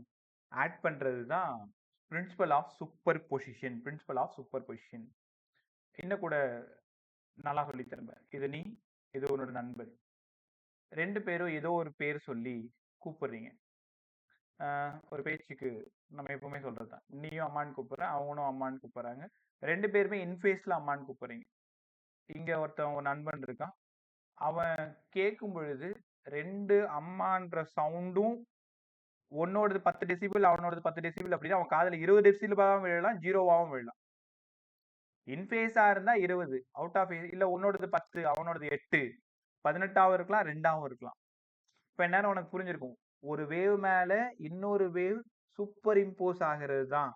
ஆட் பண்றது தான் principle of superposition. Principle of superposition இன்னும் கூட நல்லா சொல்லி தருவேன். இது நீ, இது உன்னோட நண்பன். 2 பேரும் ஏதோ ஒரு பேர் சொல்லி கூப்பிடுறீங்க. ஒரு பேச்சுக்கு நம்ம எப்பவுமே சொல்றதுதான், நீயும் அம்மான்னு கூப்பிடுற, அவனும் அம்மான்னு கூப்பிடுறாங்க. 2 பேருமே இன்ஃபேஸ்ல அம்மான்னு கூப்பிடுறீங்க. இங்க ஒருத்தன் ஒரு நண்பன் இருக்கான், அவன் கேட்கும் பொழுது 2 அம்மான்ற சவுண்டும் உன்னோடது 10 டெசிபிள், அவனோடது 10 டெசிபிள், அப்படின்னா அவன் காதுல 20 டெசிபிளாவும் விழலாம், 0வாவும் விழலாம். இன்ஃபேஸா இருந்தா 20, அவுட் ஆஃப் இல்ல உன்னோடது 10, அவனோடது 8, 18ஆவும் இருக்கலாம், 2ஆவும் இருக்கலாம். இப்ப என்னன்னு உனக்கு புரிஞ்சிருக்கும். ஒரு வேவ் மேல இன்னொரு வேவ் சூப்பர் இம்போஸ் ஆகிறது தான்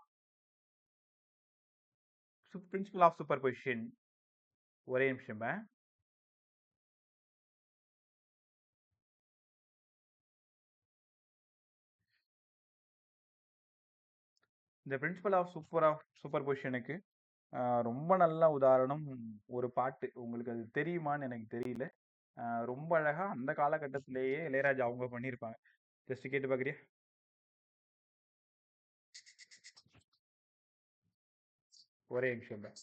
பிரின்சிபல் ஆஃப் சூப்பர் பொசிஷன். ஒரே நிமிஷம். இந்த பிரின்சிபல் ஆஃப் சூப்பர் பொசிஷனுக்கு ரொம்ப நல்ல உதாரணம் ஒரு பாட்டு. உங்களுக்கு அது தெரியுமான்னு எனக்கு தெரியல. ரொம்ப அழகா அந்த காலகட்டத்திலேயே இளையராஜா அவங்க பண்ணியிருப்பாங்க. ஜஸ்ட் கேட்டு பார்க்குறியா? ஒரே நிமிஷம் தான்.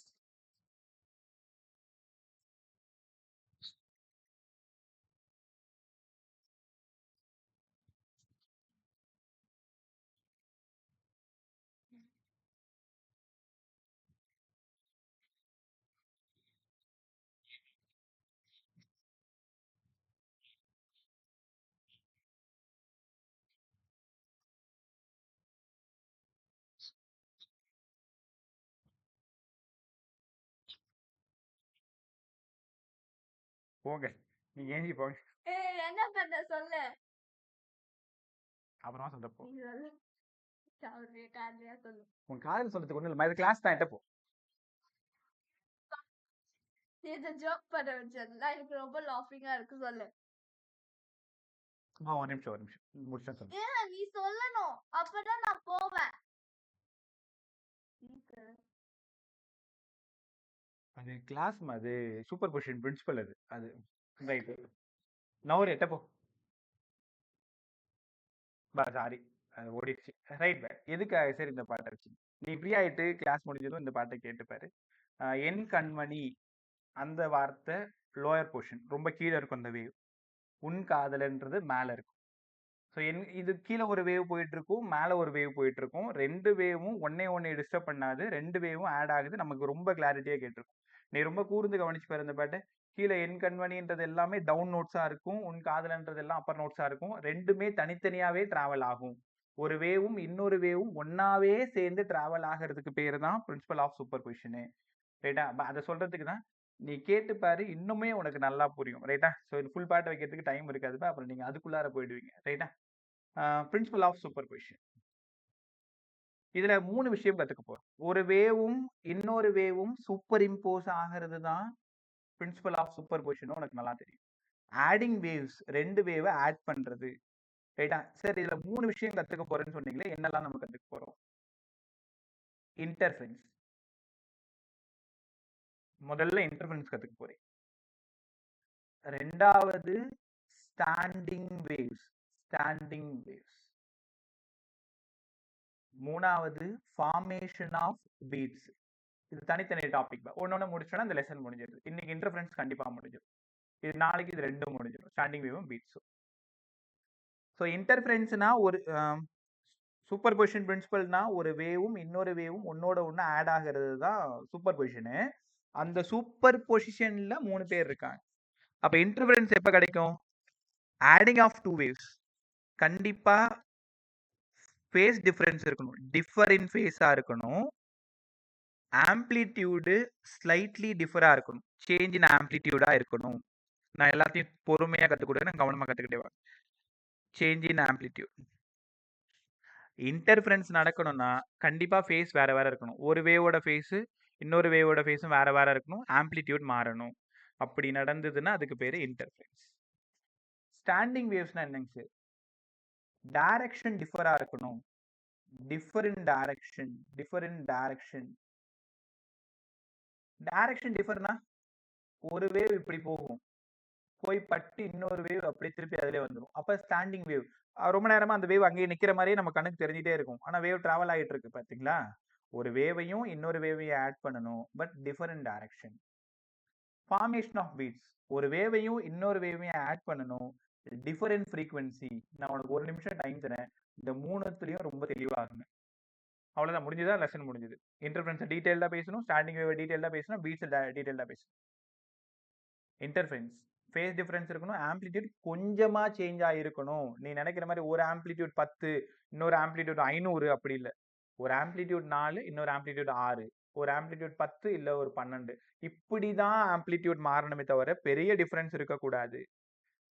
போங்க. நீங்க ஏஞ்சி போங்க. என்ன பண்ண சொல்லு. அப்புறமா சொல்ல போ. நீ சொல்லு. அவரு காதுலயா சொல்லு. உன் காதல் சொல்றதுக்கு ஒண்ணும் இல்ல. இது கிளாஸ் தான், எட்ட போ. நீ இதை ஜோக் பண்ண வச்சதுல எனக்கு ரொம்ப லாஃபிங்கா இருக்கு சொல்லு. ஒரு நிமிஷம் முடிச்சா சொல்லு. ஏன் நீ சொல்லணும், அப்பதான் நான் போவேன். அது கிளாஸ் அது சூப்பர் பொசிஷன் பிரின்சிபல் அது ரைட். நான் ஒரு எட்ட போ. சாரி, அது ஓடிடுச்சு. ரைட் பே. எதுக்காக சரி இந்த பாட்டை வச்சு நீ ஃப்ரீ ஆயிட்டு கிளாஸ் முடிஞ்சதும் இந்த பாட்டை கேட்டுப்பாரு. என் கண்மணி அந்த வார்த்தை லோயர் போர்ஷன் ரொம்ப கீழே இருக்கும். அந்த வேவ் உன் காதலன்றது மேலே இருக்கும். ஸோ இது கீழே ஒரு வேவ் போயிட்டு இருக்கும், மேலே ஒரு வேவ் போயிட்டு இருக்கும். ரெண்டு வேவும் ஒன்னே டிஸ்டர்ப் பண்ணாது, ரெண்டு வேவும் ஆட் ஆகுது. நமக்கு ரொம்ப கிளாரிட்டியாக கேட்டிருக்கும். நீ ரொம்ப கூர்ந்து கவனிச்சு பாரு இந்த பாட்டை. கீழே என் கண்மணின்றது எல்லாமே டவுன் நோட்ஸா இருக்கும், உன் காதலன்றது எல்லாம் அப்பர் நோட்ஸா இருக்கும். ரெண்டுமே தனித்தனியாவே டிராவல் ஆகும். ஒரு வேவும் இன்னொரு வேவும் ஒன்னாவே சேர்ந்து டிராவல் ஆகிறதுக்கு பேரு தான் பிரின்சிபல் ஆஃப் சூப்பர் பொசிஷனு. ரைட்டா? அதை சொல்றதுக்கு தான் நீ கேட்டு பாரு, இன்னுமே உனக்கு நல்லா புரியும். ரைட்டா? ஸோ இது ஃபுல் பாட்டு வைக்கிறதுக்கு டைம் இருக்காதுப்பா, அப்புறம் நீங்க அதுக்குள்ளார போயிடுவீங்க. ரைட்டா? Principle of superposition. இதுல 3 விஷயம் கத்துக்க போறோம். ஒரு வேவும் இன்னொரு வேவும் சூப்பர் இம்போஸ் ஆகிறது தான் பிரின்சிபல் ஆஃப் சூப்பர் பொசிஷன். உனக்கு நல்லா தெரியும். ஆடிங் வேவ்ஸ், ரெண்டு வேவை ஆட் பண்றது. ரைட்டா? சரி, இதுல 3 விஷயம் கத்துக்க போறேன்னு சொன்னீங்களே, என்னெல்லாம் நம்ம கத்துக்க போறோம்? இன்டர்ஃபரன்ஸ். முதல்ல இன்டர்ஃபரன்ஸ் கத்துக்க போறேன். ரெண்டாவது ஸ்டாண்டிங் வேவ்ஸ். மூணாவது ஃபார்மேஷன் ஆஃப் பீட்ஸ். இது தனித்தனி டாபிக். ஒன்னொன்னு முடிச்சோன்னா இந்த லெசன் முடிஞ்சிருது. இன்னைக்கு இன்டர்ஃபரன்ஸ் கண்டிப்பா முடிஞ்சிடும். இது நாளைக்கு இது ரெண்டும் முடிஞ்சிடும், ஸ்டாண்டிங் வேவும் பீட்ஸும். ஸோ இன்டர்ஃபரன்ஸ்னா ஒரு சூப்பர் பொசிஷன் பிரின்சிபல்னா ஒரு வேவும் இன்னொரு வேவும் ஒன்னோட ஒன்று ஆட் ஆகிறது தான் சூப்பர் பொசிஷனு. அந்த சூப்பர் பொசிஷன்ல 3 பேர் இருக்காங்க. அப்ப இன்டர்ஃபரன்ஸ் எப்ப கிடைக்கும்? Adding of 2 waves. கண்டிப்பா ஃபேஸ் டிஃபரன்ஸ் இருக்கணும், டிஃபர் இன் ஃபேஸா இருக்கணும். ஆம்ப்ளிடியூடு ஸ்லைட்லி டிஃபரா இருக்கணும், சேஞ்ச் இன் ஆம்ப்ளிடியூடா இருக்கணும். நான் எல்லாத்தையும் பொறுமையா கத்துக்கிட்டேன், கவனமா கத்துக்கிட்டே வா. Change in amplitude. இன்டர்ஃபரன்ஸ் நடக்கணும்னா கண்டிப்பா ஃபேஸ் வேற வேற இருக்கணும். ஒரு வேவோட ஃபேஸ் இன்னொரு வேவோட ஃபேஸும் வேற வேற இருக்கணும், ஆம்ப்ளிடியூட் மாறணும். அப்படி நடந்ததுன்னா அதுக்கு பேரு இன்டர்ஃபரன்ஸ். ஸ்டாண்டிங் வேவ்ஸ்னா என்னங்க சார்? டைரக்ஷன் டிஃபரா இருக்கணும், டிஃபர் இன் டைரக்ஷன். டைரக்ஷன் டிஃபர்னா ஒரு வேவ் இப்படி போகும், போய் பட்டு இன்னொரு வேவ் அப்படியே திருப்பி அதிலே வந்துடும். அப்ப ஸ்டாண்டிங் வேவ். ரொம்ப நேரமா அந்த வேவ் அங்கேயே நிக்கிற மாதிரியே நம்ம கண்ணுக்கு தெரிஞ்சிட்டே இருக்கும். ஆனா வேவ் டிராவல் ஆகிட்டு இருக்கு பாத்தீங்களா? ஒரு வேவையும் இன்னொரு வேவையும் ஆட் பண்ணணும், but different direction. Formation of beats. ஒரு வேவையும் இன்னொரு வேவையும் ஆட் பண்ணணும், டிஃபரண்ட் ஃப்ரீக்வன்சி. நான் உனக்கு ஒரு நிமிஷம் டைம் தரேன், இந்த 3த்துலயும் ரொம்ப தெளிவாகுங்க. அவ்வளவுதான், முடிஞ்சதா? லெசன் முடிஞ்சது. இன்டர்ஃபரன்ஸ் டீடைல்டா பேசணும், ஸ்டாண்டிங் வேவ் டீடைல்டா பேசணும், பீட்ஸ் டீடைல்டா பேசணும். இன்டர்ஃபரன்ஸ் ஃபேஸ் டிஃபரன்ஸ் இருக்கணும், ஆம்ப்ளிடியூட் கொஞ்சமா சேஞ்ச் ஆகிருக்கணும். நீ நினைக்கிற மாதிரி ஒரு ஆம்ப்ளிடியூட் 10 இன்னொரு ஆம்ப்ளிடியூட் 500 அப்படி இல்லை. ஒரு ஆம்ப்ளிடியூட் 4 இன்னொரு ஆம்ப்ளிடியூட் 6, ஒரு ஆம்ப்ளிடியூட் 10 இல்ல ஒரு 12. இப்படிதான் ஆம்ப்ளிடியூட் மாறணுமே தவிர பெரிய டிஃபரன்ஸ் இருக்கக்கூடாது.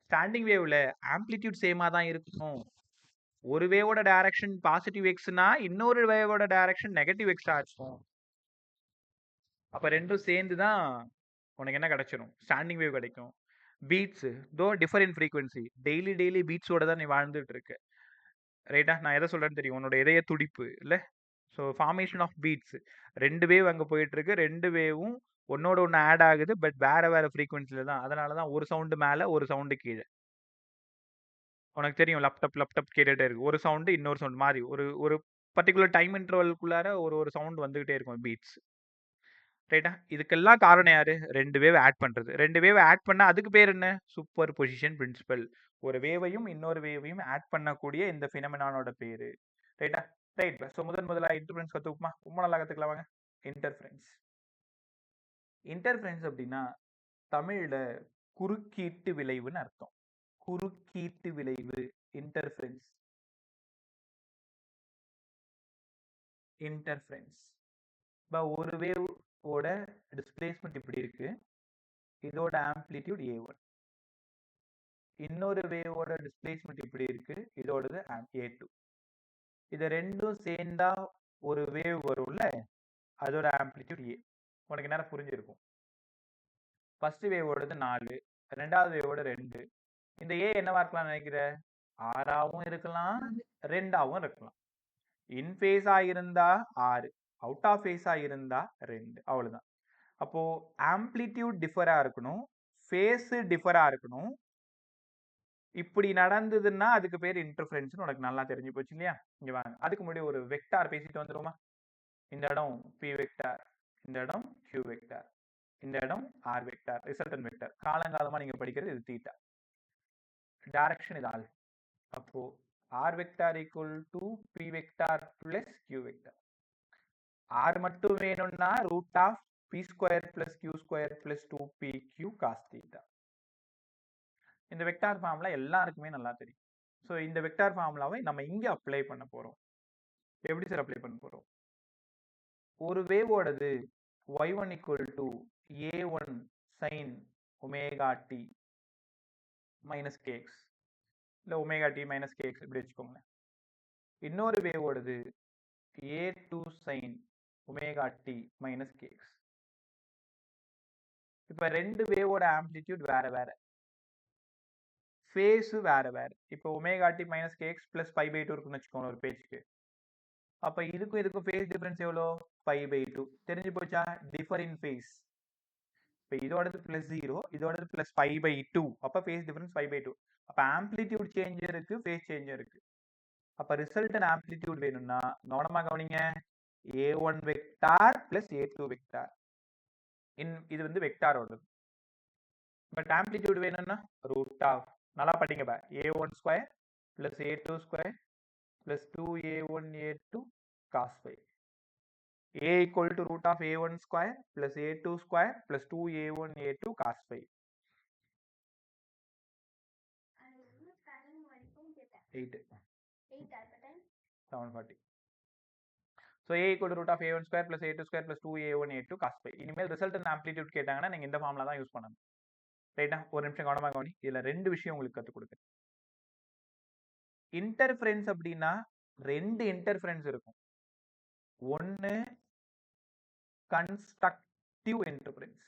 ஸ்டாண்டிங் வேவ்ல ஆம்ப்ளிடியூட் சேமா தான் இருக்கணும். ஒரு வேவோட டைரக்ஷன் பாசிட்டிவ் எக்ஸ்னா இன்னொரு வேவோட டைரக்ஷன் நெகட்டிவ் எக்ஸா இருக்கும். அப்ப ரெண்டும் சேர்ந்து தான் உனக்கு என்ன கிடைச்சிடும்? ஸ்டாண்டிங் வேவ் கிடைக்கும். பீட்ஸ் தோ டிஃபரண்ட் ஃப்ரீக்வன்சி. டெய்லி பீட்ஸோட தான் நீ வாழ்ந்துட்டு இருக்க. ரைட்டா? நான் எதை சொல்றேன்னு தெரியும், உன்னோட இதய துடிப்பு இல்லை? So formation of beats. 2 wave அங்கே போயிட்டு இருக்கு, 2 வேவும் ஒன்னோட ஒன்று ஆட் ஆகுது, பட் வேற ஃப்ரீக்வன்சில தான். அதனால தான் ஒரு சவுண்டு மேலே ஒரு சவுண்டு கீழே. உனக்கு தெரியும், லப்டப் கேட்டுட்டே இருக்கு. ஒரு சவுண்டு இன்னொரு சவுண்ட் மாதிரி ஒரு பர்டிகுலர் டைம் இன்டர்வல்குள்ளார ஒரு சவுண்ட் வந்துகிட்டே இருக்கும் பீட்ஸ். ரைட்டா? இதுக்கெல்லாம் காரணம் யாரு? 2 வேவ் ஆட் பண்றது. 2 வேவ் ஆட் பண்ணா அதுக்கு பேர் என்ன? Superposition principle. ஒரு வேவையும் இன்னொரு வேவையும் ஆட் பண்ணக்கூடிய இந்த பினோமெனானோட பேரு. ரைட்டா? ரைட். ஸோ முதலா இன்டர்ஃபரன்ஸ் கத்துக்குமா? ரொம்ப நல்லா கத்துக்கலாம் வாங்க. இன்டர்ஃபரன்ஸ். இன்டர்ஃபரன்ஸ் அப்படின்னா தமிழ்ல குறுக்கீட்டு விளைவுன்னு அர்த்தம். குறுக்கீட்டு விளைவு. இன்டர்ஃபரன்ஸ். இன்டர்ஃபரன்ஸ். இப்போ ஒரு வேவ் ஓட டிஸ்பிளேஸ்மெண்ட் இப்படி இருக்கு. இதோட ஆம்ப்ளிடியூட் A1. இன்னொரு வேவோட டிஸ்பிளேஸ்மெண்ட் இப்படி இருக்கு. இதோடது A2. இது ரெண்டும் சேர்ந்தா ஒரு வேவ் வரும்ல, அதோட ஆம்ப்ளிடியூட் A. உனக்கு நேரம் புரிஞ்சிருக்கும். ஃபர்ஸ்ட் வேவோடது 4, ரெண்டாவது வேவோட 2. இந்த A என்னவா இருக்கலாம் நினைக்கிற? 6ஆவும் இருக்கலாம், 2ஆவும் இருக்கலாம். இன் ஃபேஸா இருந்தா 6, அவுட் ஆஃப் ஃபேஸா இருந்தா 2. அவ்வளவுதான். அப்போ ஆம்ப்ளிடியூட் டிஃபரா இருக்கணும், ஃபேஸ் டிஃபரா இருக்கணும். இப்படி நடந்ததுன்னா அதுக்கு பேர் இன்டர்ஃபரன்ஸ். உனக்கு நல்லா தெரிஞ்சு போச்சு இல்லையா? இங்க வாங்க. அதுக்கு முன்னாடி ஒரு வெக்டார் பேசிட்டு வந்துருமா? இந்த இடம் P வெக்டார், இந்த இடம் Q வெக்டார், இந்த இடம் R வெக்டார், ரிசல்டன்ட் வெக்டார். காலங்காலமா நீங்க படிக்கிறது இது தீட்டா. டைரக்ஷன் இது ஆல்ஃபா. அப்போ R vector equal to P vector plus Q vector. R மட்டும் வேணும்னா root of P square plus Q square plus 2PQ cos theta. இந்த வெக்டார் ஃபார்முலா எல்லாருக்குமே நல்லா தெரியும். ஸோ இந்த வெக்டார் ஃபார்முலாவை நம்ம இங்க அப்ளை பண்ண போறோம். எப்படி சார் அப்ளை பண்ண போறோம்? ஒரு வேவோடது y1 equal to a1 sin omega t minus kx, இல்லை ஒமேகா t மைனஸ் kx இப்படி வச்சுக்கோங்க. இன்னொரு வேவோடது a2 sin omega t minus kx. இப்போ ரெண்டு வேவோட ஆம்ப்ளிடியூட் வேற வேற, ஃபேஸ் வேற வேற. இப்போ omega D minus kx plus 5/2 இருக்குன்னு வச்சுக்கோங்க ஒரு பேஜ்க்கு. அப்போ இதுக்கும் ஃபேஸ் டிஃபரன்ஸ் எவ்வளோ? 5/2. தெரிஞ்சு போச்சா? Differ in phase. இப்போ இதோடது பிளஸ் 0, இதோடது பிளஸ் 5/2. அப்போ ஃபேஸ் டிஃபரன்ஸ் 5/2. அப்போ ஆம்ப்ளிடியூட் சேஞ்ச் இருக்கு, ஃபேஸ் சேஞ்ச் இருக்கு. அப்போ ரிசல்டன் ஆம்ப்ளிடியூட் வேணும்னா கவனமா கவனிங்க. a1 vector plus a2 vector. இது வந்து வெக்டாரோடது. பட் ஆம்ப்ளிடியூட் வேணும்னா ரூட் ஆஃப், நல்லா படிங்க பா, a1 square plus a2 square plus 2a1 a2 cos phi. a equal to root of a1 square plus a2 square plus 2a1 a2 cos phi. 8. 740. So a equal to root of a1 square plus a2 square plus 2a1 a2 cos phi. இனிமேல் result amplitude கேட்டாங்கன்னா நீங்க இந்த formula தான் use பண்ணணும். ரைட்டா? ஒரு நிமிஷம் கவனமா கவனி. இதுல ரெண்டு விஷயம் உங்களுக்கு கற்றுக் கொடுக்குறேன். இன்டர்ஃபரன்ஸ் அப்படின்னா ரெண்டு இன்டர்ஃபரன்ஸ் இருக்கும். ஒன்னு கன்ஸ்ட்ரக்டிவ் இன்டர்ஃபரன்ஸ்,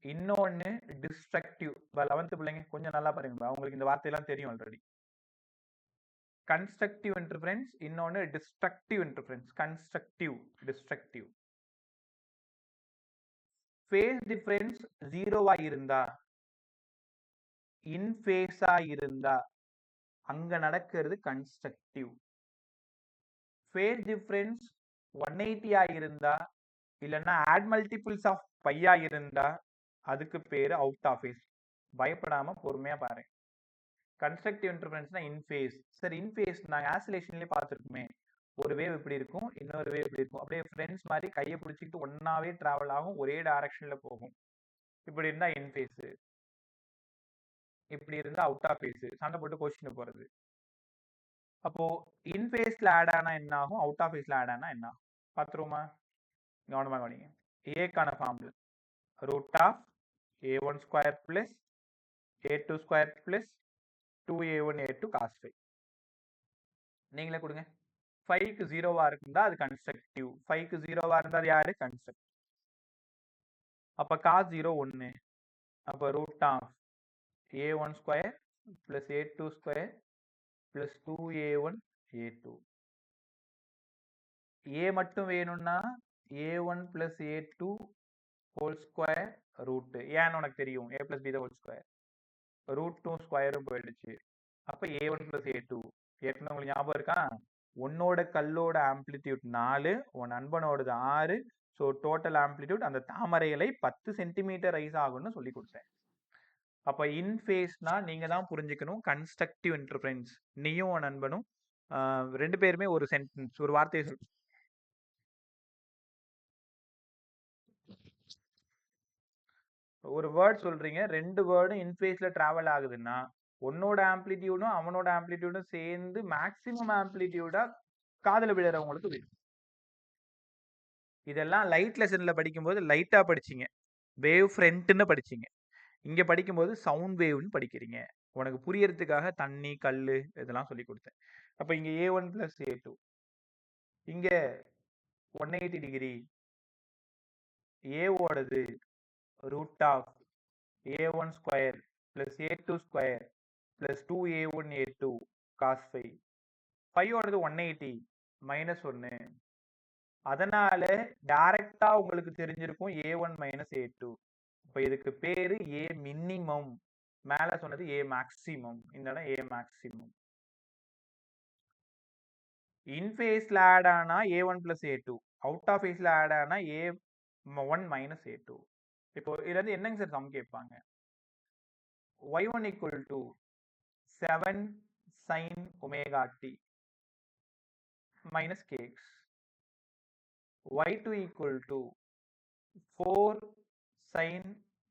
இன்னொன்னு டிஸ்ட்ரக்டிவ். 11th பிள்ளைங்க கொஞ்சம் நல்லா பாருங்க, உங்களுக்கு இந்த வார்த்தையெல்லாம் தெரியும் ஆல்ரெடி. கன்ஸ்ட்ரக்டிவ் இன்டர்ஃபரன்ஸ், இன்னொன்னு destructive interference. Constructive, destructive. Phase difference 0வா இருந்தா, இன் ஃபேஸா இருந்தா அங்க நடக்கிறது கன்ஸ்ட்ரக்டிவ். ஃபேஸ் டிஃபரன்ஸ் 180 இருந்தா, இல்லைன்னா ஆட் மல்டிபிள்ஸ் ஆஃப் பையா இருந்தா அதுக்கு பேரு அவுட் ஆஃப் ஃபேஸ். பயப்படாம பொறுமையா பாருங்க. கன்ஸ்ட்ரக்டிவ் இன்டர்ஃபரன்ஸ்னா இன் ஃபேஸ். சரி, இன் ஃபேஸ் நாங்கள் ஆசிலேஷன்லேயே பார்த்துருக்குமே, ஒரு வேவ் இப்படி இருக்கும், இன்னொரு வேவ் இப்படி இருக்கும். அப்படியே ஃப்ரெண்ட்ஸ் மாதிரி கையை பிடிச்சிக்கிட்டு ஒன்னாவே டிராவல் ஆகும், ஒரே டைரக்ஷன்ல போகும். இப்படி இருந்தா இன் ஃபேஸ், இப்படி இருந்தா அவுட் ஆஃப் ஃபேஸ். சண்டை போட்டு கோச்சிட்டு போறது. அப்போ இன் ஃபேஸ்ல ஆட் ஆனா என்ன ஆகும், அவுட் ஆஃப் ஃபேஸ்ல ஆட் ஆனா என்ன ஆகும் பார்த்துருவோமா? கவனமா கவனிங்க. ஏக்கான formula root of a1 square plus a2 square plus 2a1 a2 cos phi. நீங்களே கொடுங்க. 5க்கு 0வா இருந்தா அது கன்ஸ்ட்ரக்டிவ், 5க்கு 0வா இருந்தா அது யாரு? கன்ஸ்ட்ரக்டிவ். அப்ப cos 0 1. அப்ப root of a1 square plus a2 square plus 2a1 a2. a மட்டும் வேணும்னா a1 plus a2 whole square root. ஏன்னு உனக்கு தெரியும், a plus b whole square. Root 2 ஸ்கொயரும் போயிடுச்சு. அப்ப a1 பிளஸ் a2. ஏற்கனவே உங்களுக்கு ஞாபகம் இருக்கா? உன்னோட கல்லோட ஆம்ப்ளிடியூட் 4, உன் நண்பனோடது 6. ஸோ டோட்டல் ஆம்ப்ளிடியூட் அந்த தாமரை இலை 10 சென்டிமீட்டர் ரைஸ் ஆகும்னு சொல்லி கொடுத்தேன். அப்போ இன் ஃபேஸ்னா நீங்க தான் புரிஞ்சுக்கணும். கன்ஸ்ட்ரக்டிவ் இன்டர்ஃபரன்ஸ் நீயும் உன் நண்பனும் 2 பேருமே ஒரு சென்டென்ஸ் ஒரு வார்த்தையை ஒரு வேர்ட் சொல்றீங்க, 2 வேர்டும் இன் ஃபேஸ்ல டிராவல் ஆகுதுன்னா உன்னோட ஆம்ப்ளிடியூடும் அவனோட ஆம்ப்ளிடியூடும் சேர்ந்து மேக்ஸிமம் ஆம்ப்ளிடியூடா காதுல விழுறவங்களுக்கு விழும். இதெல்லாம் லைட் லெசன்ல படிக்கும்போது லைட்டா படிச்சீங்க, வேவ் ஃப்ரண்ட்னு படிச்சீங்க. இங்க படிக்கும்போது சவுண்ட் வேவ்னு படிக்கிறீங்க. உனக்கு புரியறதுக்காக தண்ணி கல்லு இதெல்லாம் சொல்லி கொடுத்தேன். அப்ப இங்க A1 பிளஸ் A2, இங்க 180 டிகிரி, A ஓடது root of A1 square plus A2 square plus 2A1 A2 cos 5. 5 ஓடது 180 மைனஸ் 1. அதனால டைரக்டா உங்களுக்கு தெரிஞ்சிருக்கும் A1 மைனஸ் A2. இப்போ இதுக்கு பேரு A மினிமம். மேல சொன்னது A மேக்ஸிமம், இந்த இடம் A மேக்ஸிமம். இன் ஃபேஸ்ல ஆட் ஆனா A1 plus A2, out of ஃபேஸ்ல ஆட் ஆனா A1 மைனஸ் A2. இப்போ இதுல இருந்து என்னங்க சார் சம் கேட்பாங்க? Y1 equal to 7 sin omega t minus kx. Y2 equal to 4 sin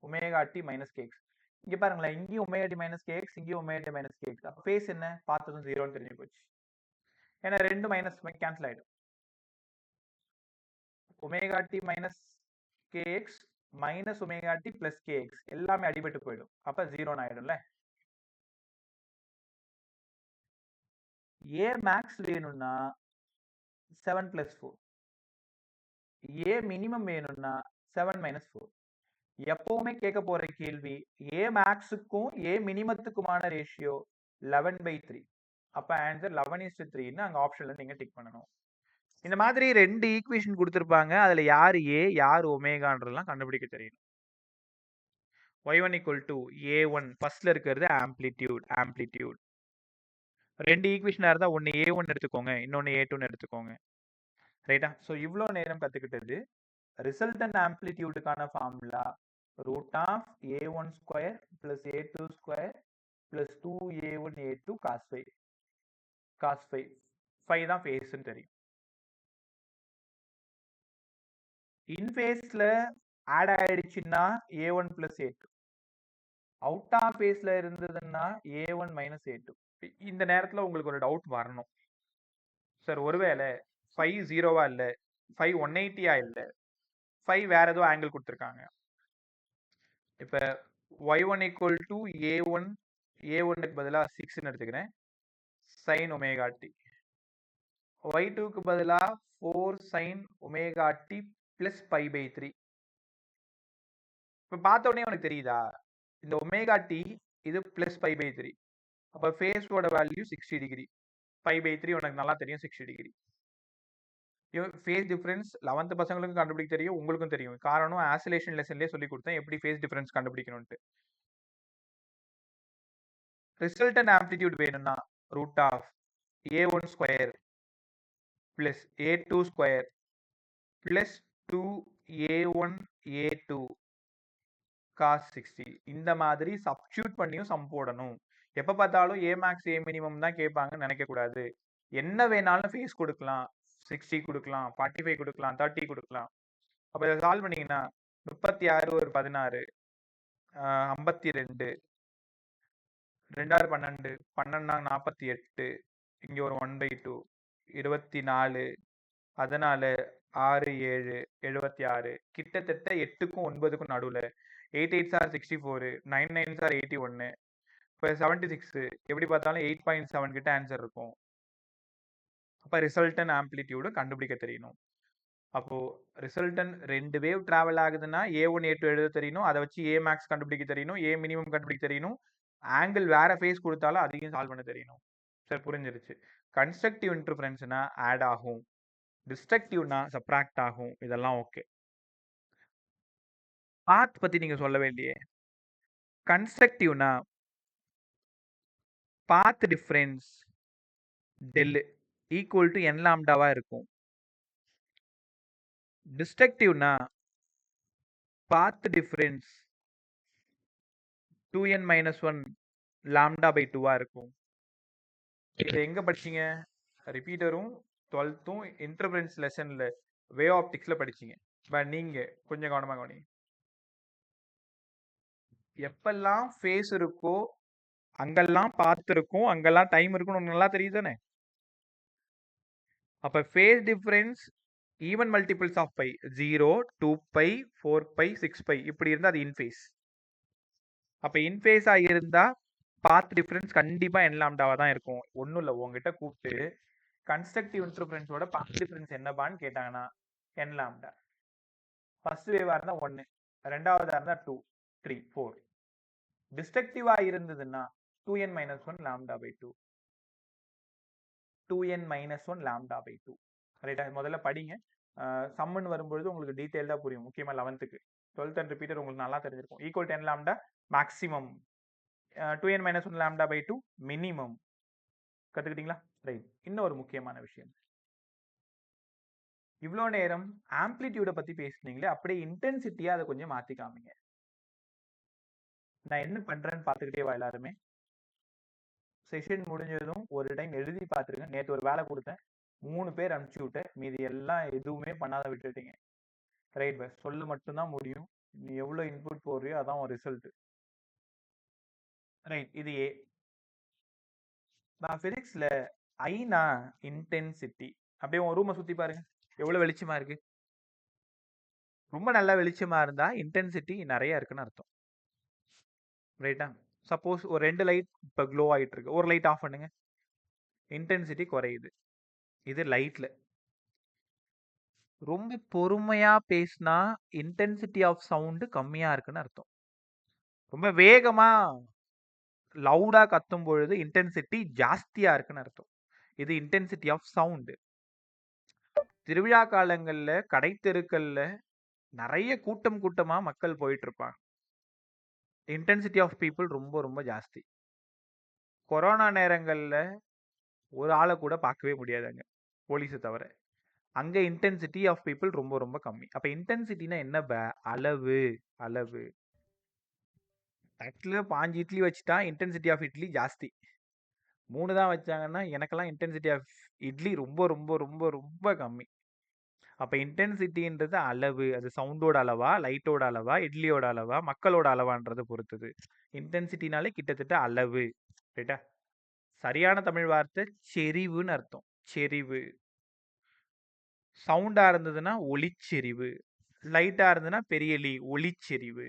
omega t minus kx. இங்க பாருங்களேன், இங்கேயும் omega t minus kx, இங்கேயும் omega t minus kx. அப்ப ஃபேஸ் என்ன? பார்த்ததும் 0ன்னு தெரிஞ்சு போச்சு. ஏன்னா 2 மைனஸ் கேன்சல் ஆயிடும். omega t minus kx minus omega t plus kx எல்லாமே அடிபட்டு போயிடும். அப்ப 0ன்னு ஆயிடும்ல. A மேக்ஸ் வேணும்னா 7 plus 4. A மினிமம் வேணும்னா 7 minus 4. எப்பவுமே கேட்க போற கேள்வி A மேக்ஸுக்கும் A மினிமத்துக்குமான ரேஷியோ 11/3. அப்ப ஆன்சர் 11:3ன்னு அங்க ஆப்ஷன்ல நீங்க டிக் பண்ணணும். இந்த மாதிரி 2 ஈக்குவேஷன் கொடுத்திருப்பாங்க. அதுல யார் A யார் ஒமேகான்றதெல்லாம் கண்டுபிடிக்க தெரியணும். y1 equal to A1 ஃபர்ஸ்ட்ல இருக்கிறது ஆம்ப்ளிடியூட். 2 ஈக்குவேஷனா இருந்தா ஒன்னு A1 எடுத்துக்கோங்க, இன்னொன்னு A2 எடுத்துக்கோங்க. ரைட்டா? சோ இவ்ளோ நேரம் கத்துக்கிட்டது ரிசல்டன்ட் ஆம்ப்ளிடியூடுக்கான formula root of A1 square plus A2 square plus 2A1 A2 cos 5. cos 5 5 தான் ஃபேஸ்ன்னு தெரியும். இன் ஃபேஸ்ல ஆட் ஆயிடுச்சுன்னா A1 plus A2, out of ஃபேஸ்ல இருந்ததுன்னா A1 minus A2. இந்த நேரத்துல உங்களுக்கு ஒரு டவுட் வரணும், சார் ஒருவேளை 5 0வா இல்ல, 5 180ஆ இல்ல, 5 வேற ஏதோ ஆங்கிள் கொடுத்திருக்காங்க. இப்ப y1 equal to A1க்கு பதிலா 6ன்னு எடுத்துக்கிறேன், sin omega t. y2க்கு பதிலா 4 sin omega t plus pi/3. இப்ப பார்த்த உடனே உனக்கு தெரியுதா, இந்த omega t இது plus pi/3. அப்ப ஃபேஸோட வேல்யூ 60 டிகிரி. pi/3 உனக்கு நல்லா தெரியும், 60 டிகிரி. ஃபேஸ் டிஃபரன்ஸ் 11th பசங்களுக்கும் கண்டுபிடிக்க தெரியும், உங்களுக்கும் தெரியும். காரணம் ஆசிலேஷன் லெசன்லயே சொல்லி கொடுத்தேன் எப்படி ஃபேஸ் டிஃபரன்ஸ் கண்டுபிடிக்கணும்னு. ரிசல்டன்ட் ஆம்ப்ளிடியூட் வேணும்னா root of A1 square plus A2 square plus 2A1 A2 cos 60. இந்த மாதிரி சப்ஸ்டியூட் பண்ணியும் சம் போடணும். எப்ப பார்த்தாலும் A மேக்ஸ் A மினிமம் தான் கேட்பாங்கன்னு நினைக்க கூடாது. என்ன வேணாலும் ஃபேஸ் கொடுக்கலாம், 60 கொடுக்கலாம், 45 கொடுக்கலாம், 30 கொடுக்கலாம். அப்ப இதை சால்வ் பண்ணீங்கன்னா 36 ஒரு 16, 52, 2 12, 12 48, இங்க ஒரு 1/2, 24, 14, 6 7, 76, கிட்டத்தட்ட 8க்கும் 9க்கும் நடுவுல. 8 8s are 64, 9 9s are 81. இப்போ 76 எப்படி பார்த்தாலும் 8.7 கிட்ட ஆன்சர் இருக்கும். அப்ப ரிசல்டன் ஆம்ப்ளிடியூடு கண்டுபிடிக்க தெரியணும். அப்போ ரிசல்டன் 2 வேவ் டிராவல் ஆகுதுன்னா A1 A2 எழுத தெரியணும், அதை வச்சு A மேக்ஸ் கண்டுபிடிக்க தெரியணும், A மினிமம் கண்டுபிடிக்க தெரியணும், ஆங்கிள் வேற ஃபேஸ் கொடுத்தாலும் அதையும் சால்வ் பண்ண தெரியணும். சார் புரிஞ்சிருச்சு. கன்ஸ்ட்ரக்டிவ் இன்டர்ஃபரன்ஸ்னா ஆட் ஆகும், டிஸ்ட்ரக்டிவ்னா சப்ராக்ட் ஆகும், இதெல்லாம் ஓகே. பாத் பத்தி நீங்க சொல்ல வேண்டிய கன்ஸ்ட்ரக்டிவ்னா path difference del equal to n லாம்டாவா இருக்கும். டிஸ்ட்ரக்டிவ்னா path difference 2n minus one lambda by டூவா இருக்கும். இது எங்க படிச்சீங்க? ரிப்பீட்டரும் 12th இன்டர்ஃபரன்ஸ் லெசன்ல வே ஆப்டிக்ஸ்ல படிச்சீங்க. பட் நீங்க கொஞ்சம் கவனமா கவனிங்க. எப்பெல்லாம் ஃபேஸ் இருக்கோ அங்கெல்லாம் பாத் இருக்கும், அங்கெல்லாம் டைம் இருக்கும்னு உங்களுக்கு நல்லா தெரியுது தானே? அப்ப phase difference even multiples of pi 0, 2π, 4π, 6π இப்படி இருந்தா அது இன்ஃபேஸ். அப்ப இன்ஃபேஸா இருந்தா பாத் டிஃபரன்ஸ் கண்டிப்பா n லாம்டாவா தான் இருக்கும். ஒன்றும் இல்லை, உங்ககிட்ட கூப்பிட்டு கன்ஸ்ட்ரக்டிவ் இன்டர்ஃபரன்ஸோட பாத் டிஃபரன்ஸ் என்னப்பான்னு கேட்டாங்கன்னா n லாம்டா. ஃபர்ஸ்ட் வேவா இருந்தா 1, ரெண்டாவதா இருந்தா 2, 3, 4. டிஸ்ட்ரக்டிவா இருந்ததுன்னா 2n minus one lambda by 2. 2n minus one lambda by 2. ரைட்டா? முதல்ல படிங்க. சம்மன் வரும்பொழுது உங்களுக்கு டீட்டெயில்டாக புரியும். முக்கியமாக 11th 12th அண்ட் ரிப்பீட்டர் உங்களுக்கு நல்லா தெரிஞ்சிருக்கும். Equal 10 lambda maximum, 2n minus one lambda by 2 minimum. கற்றுக்கிட்டீங்களா? ரைட். இன்னும் ஒரு முக்கியமான விஷயம், இவ்வளோ நேரம் ஆம்ப்ளிடியூடை பற்றி பேசுனீங்களே, அப்படியே இன்டென்சிட்டியாக அதை கொஞ்சம் மாற்றி காமிங்க. நான் என்ன பண்ணுறேன்னு பார்த்துக்கிட்டே வா எல்லாருமே. செஷன் முடிஞ்சதும் ஒரு டைம் எழுதி பார்த்துருங்க. நேற்று ஒரு வேலை கொடுத்தேன், 3 பேர் அனுப்பிச்சி விட்டேன், மீதி எல்லாம் எதுவுமே பண்ணாத விட்டுட்டீங்க. ரைட் பஸ் சொல்ல மட்டும்தான் முடியும். நீ எவ்வளோ இன்புட் போடுறியோ அதான் ஒரு ரிசல்ட். ரைட், இது ஏ. நான் ஃபிசிக்ஸில் ஐனா இன்டென்சிட்டி. அப்படியே உன் ரூமை சுற்றி பாருங்க, எவ்வளோ வெளிச்சமா இருக்கு. ரொம்ப நல்லா வெளிச்சமா இருந்தா இன்டென்சிட்டி நிறைய இருக்குன்னு அர்த்தம். ரைட்டா? சப்போஸ் ஒரு 2 லைட் இப்போ க்ளோ ஆகிட்டு இருக்கு, ஒரு லைட் ஆஃப் பண்ணுங்க, இன்டென்சிட்டி குறையுது. இது லைட்ல. ரொம்ப பொறுமையா பேசினா இன்டென்சிட்டி ஆஃப் சவுண்டு கம்மியா இருக்குன்னு அர்த்தம். ரொம்ப வேகமா லவுடா கத்தும் பொழுது இன்டென்சிட்டி ஜாஸ்தியா இருக்குன்னு அர்த்தம். இது இன்டென்சிட்டி ஆஃப் சவுண்டு. திருவிழா காலங்கள்ல கடை தெருக்கள்ல நிறைய கூட்டம் கூட்டமா மக்கள் போயிட்டு இருப்பாங்க. இன்டென்சிட்டி ஆஃப் பீப்புள் ரொம்ப ரொம்ப ஜாஸ்தி. கொரோனா நேரங்கள்ல ஒரு ஆளை கூட பார்க்கவே முடியாதுங்க, போலீஸை தவிர. அங்க இன்டென்சிட்டி ஆஃப் பீப்புள் ரொம்ப ரொம்ப கம்மி. அப்ப இன்டென்சிட்டினா என்ன? அளவு. அளவு. தட்டில் 5 இட்லி வச்சுட்டா இன்டென்சிட்டி ஆஃப் இட்லி ஜாஸ்தி. 3 தான் வச்சாங்கன்னா எனக்கெல்லாம் இன்டென்சிட்டி ஆஃப் இட்லி ரொம்ப ரொம்ப ரொம்ப ரொம்ப கம்மி. அப்போ இன்டென்சிட்டின்றது அளவு. அது சவுண்டோட அளவா, லைட்டோட அளவா, இட்லியோட அளவா, மக்களோட அளவான்றதை பொறுத்தது. இன்டென்சிட்டினாலே கிட்டத்தட்ட அளவு. ரைட்டா? சரியான தமிழ் வார்த்தை செறிவுன்னு அர்த்தம். செறிவு. சவுண்டா இருந்ததுன்னா ஒளிச்செறிவு, லைட்டா இருந்ததுன்னா பெரியலி ஒளிச்செறிவு.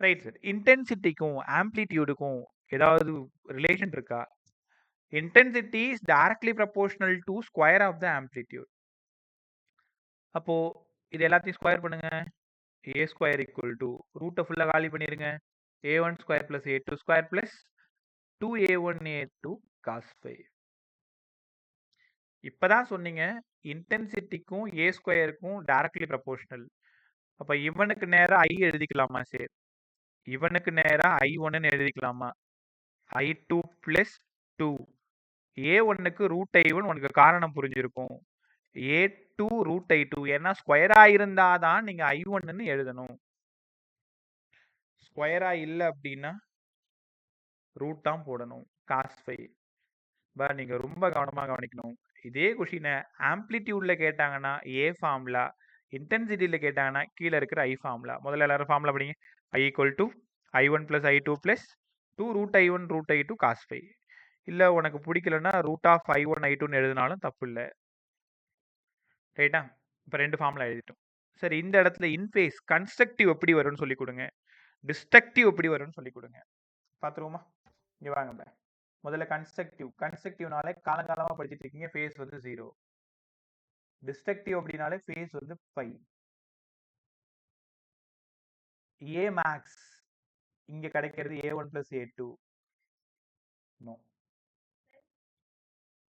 Right sir. இன்டென்சிட்டிக்கும் ஆம்ப்ளிடியூடுக்கும் ஏதாவது ரிலேஷன் இருக்கா? Intensity is directly proportional to square of the amplitude. அப்போ இது எல்லாத்தையும் ஸ்கொயர் பண்ணுங்க. ஏ ஸ்கொயர் ஈக்குவல் டு ரூட்டை ஃபுல்லாக காலி பண்ணிருங்க. a1 square plus a2 square plus 2a1 a2 cos 5. இப்போதான் சொன்னீங்க இன்டென்சிட்டிக்கும் ஏ ஸ்கொயருக்கும் டைரக்ட்லி ப்ரொபோர்ஷனல். அப்போ இவனுக்கு நேராக ஐ எழுதிக்கலாமா சார்? இவனுக்கு நேராக I1ன்னு எழுதிக்கலாமா? I2 plus 2. A1க்கு ரூட் I1 உனக்கு காரணம் புரிஞ்சிருக்கும். A2 root I2. ஏன்னா ஸ்கொயரா இருந்தாதான் நீங்க I1ன்னு எழுதணும். ஸ்கொயரா இல்லை அப்படின்னா ரூட் தான் போடணும். காஸ் 5. பட் நீங்க ரொம்ப கவனமா கவனிக்கணும். இதே கொஷினை ஆம்ப்ளிடியூட்ல கேட்டாங்கன்னா ஏ ஃபார்முலா, இன்டென்சிட்டியில கேட்டாங்கன்னா கீழே இருக்கிற ஐ ஃபார்முலா. முதல்ல எல்லாரும் ஃபார்முலா படிங்க. I equal to I1 plus I2 plus 2 root I1 root I2 cos 5. இல்லை உனக்கு பிடிக்கலன்னா ரூட் ஆஃப் I1 I2ன்னு எழுதினாலும் தப்பு இல்லை. ரைட்டா? இப்போ 2 ஃபார்முலா எழுதிட்டோம். சரி, இந்த இடத்துல இன்ஃபேஸ் கன்ஸ்ட்ரக்டிவ் எப்படி வரும்னு சொல்லி கொடுங்க, டிஸ்ட்ரக்டிவ் எப்படி வரும்னு சொல்லி கொடுங்க. பார்த்துருவோமா? இங்கே வாங்க. முதல்ல கன்ஸ்ட்ரக்டிவ்னாலே காலங்காலமாக படிச்சுட்டு இருக்கீங்க, ஃபேஸ் வந்து 0. டிஸ்ட்ரக்டிவ் அப்படின்னாலே ஃபேஸ் வந்து பை. ஏ மேக்ஸ் இங்க கிடைக்கிறது A1 plus A2. No,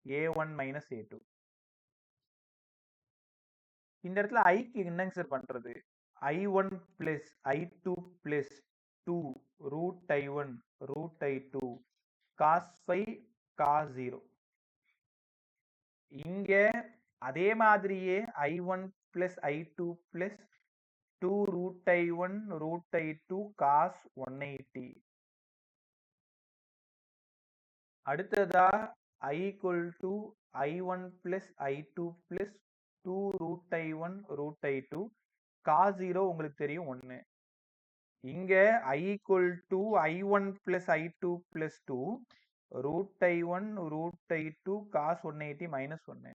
A1 minus A2. இந்த இடத்துல ஐக்கு என்னங்க சார் பண்றது? I1 plus I2 plus 2 root I1 root I2 cos 5 cos 0. இங்க அதே மாதிரியே I1 plus I2 plus 2 root I1 root I2 cos 180. அடுத்ததா I equal to I1 plus I2 plus 2 root I1 root I2 cos 0 உங்களுக்கு தெரியும் 1. இங்க I equal to I1 plus I2 plus 2 root I1 root I2 cos 180 minus 1.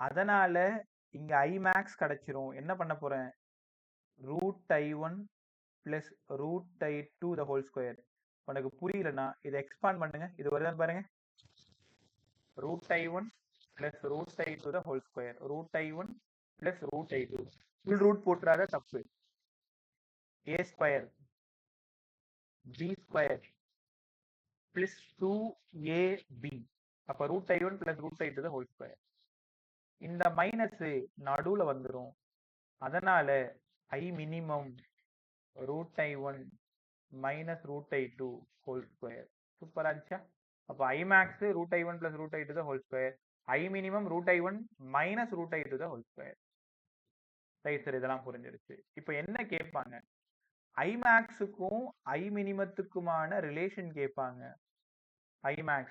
அதனால இங்க I max கிடைச்சிரும். என்ன பண்ண போறேன்? root I1 plus root I2 the whole square. உனக்கு புரியலனா இதை எக்ஸ்பாண்ட் பண்ணுங்க. இது வருதான்னு பாருங்க. root I1 plus root I2 the whole square. root I1 plus root I2. full root போட்டுறாத தப்பு. a square b square plus 2ab. அப்ப root I1 plus root I2 the whole square. இந்த minus நடுவுல வந்துரும். அதனால I minimum root I1 minus root I2 whole square. சூப்பரா இருந்துச்சா? அப்ப I max root I1 plus root I2 the whole square. I minimum root I1 minus root I2 the whole square. Right sir, இதெல்லாம் புரிஞ்சிருச்சு. இப்போ என்ன கேட்பாங்க? I maxுக்கும் I minimத்துக்குமான relation கேட்பாங்க. I max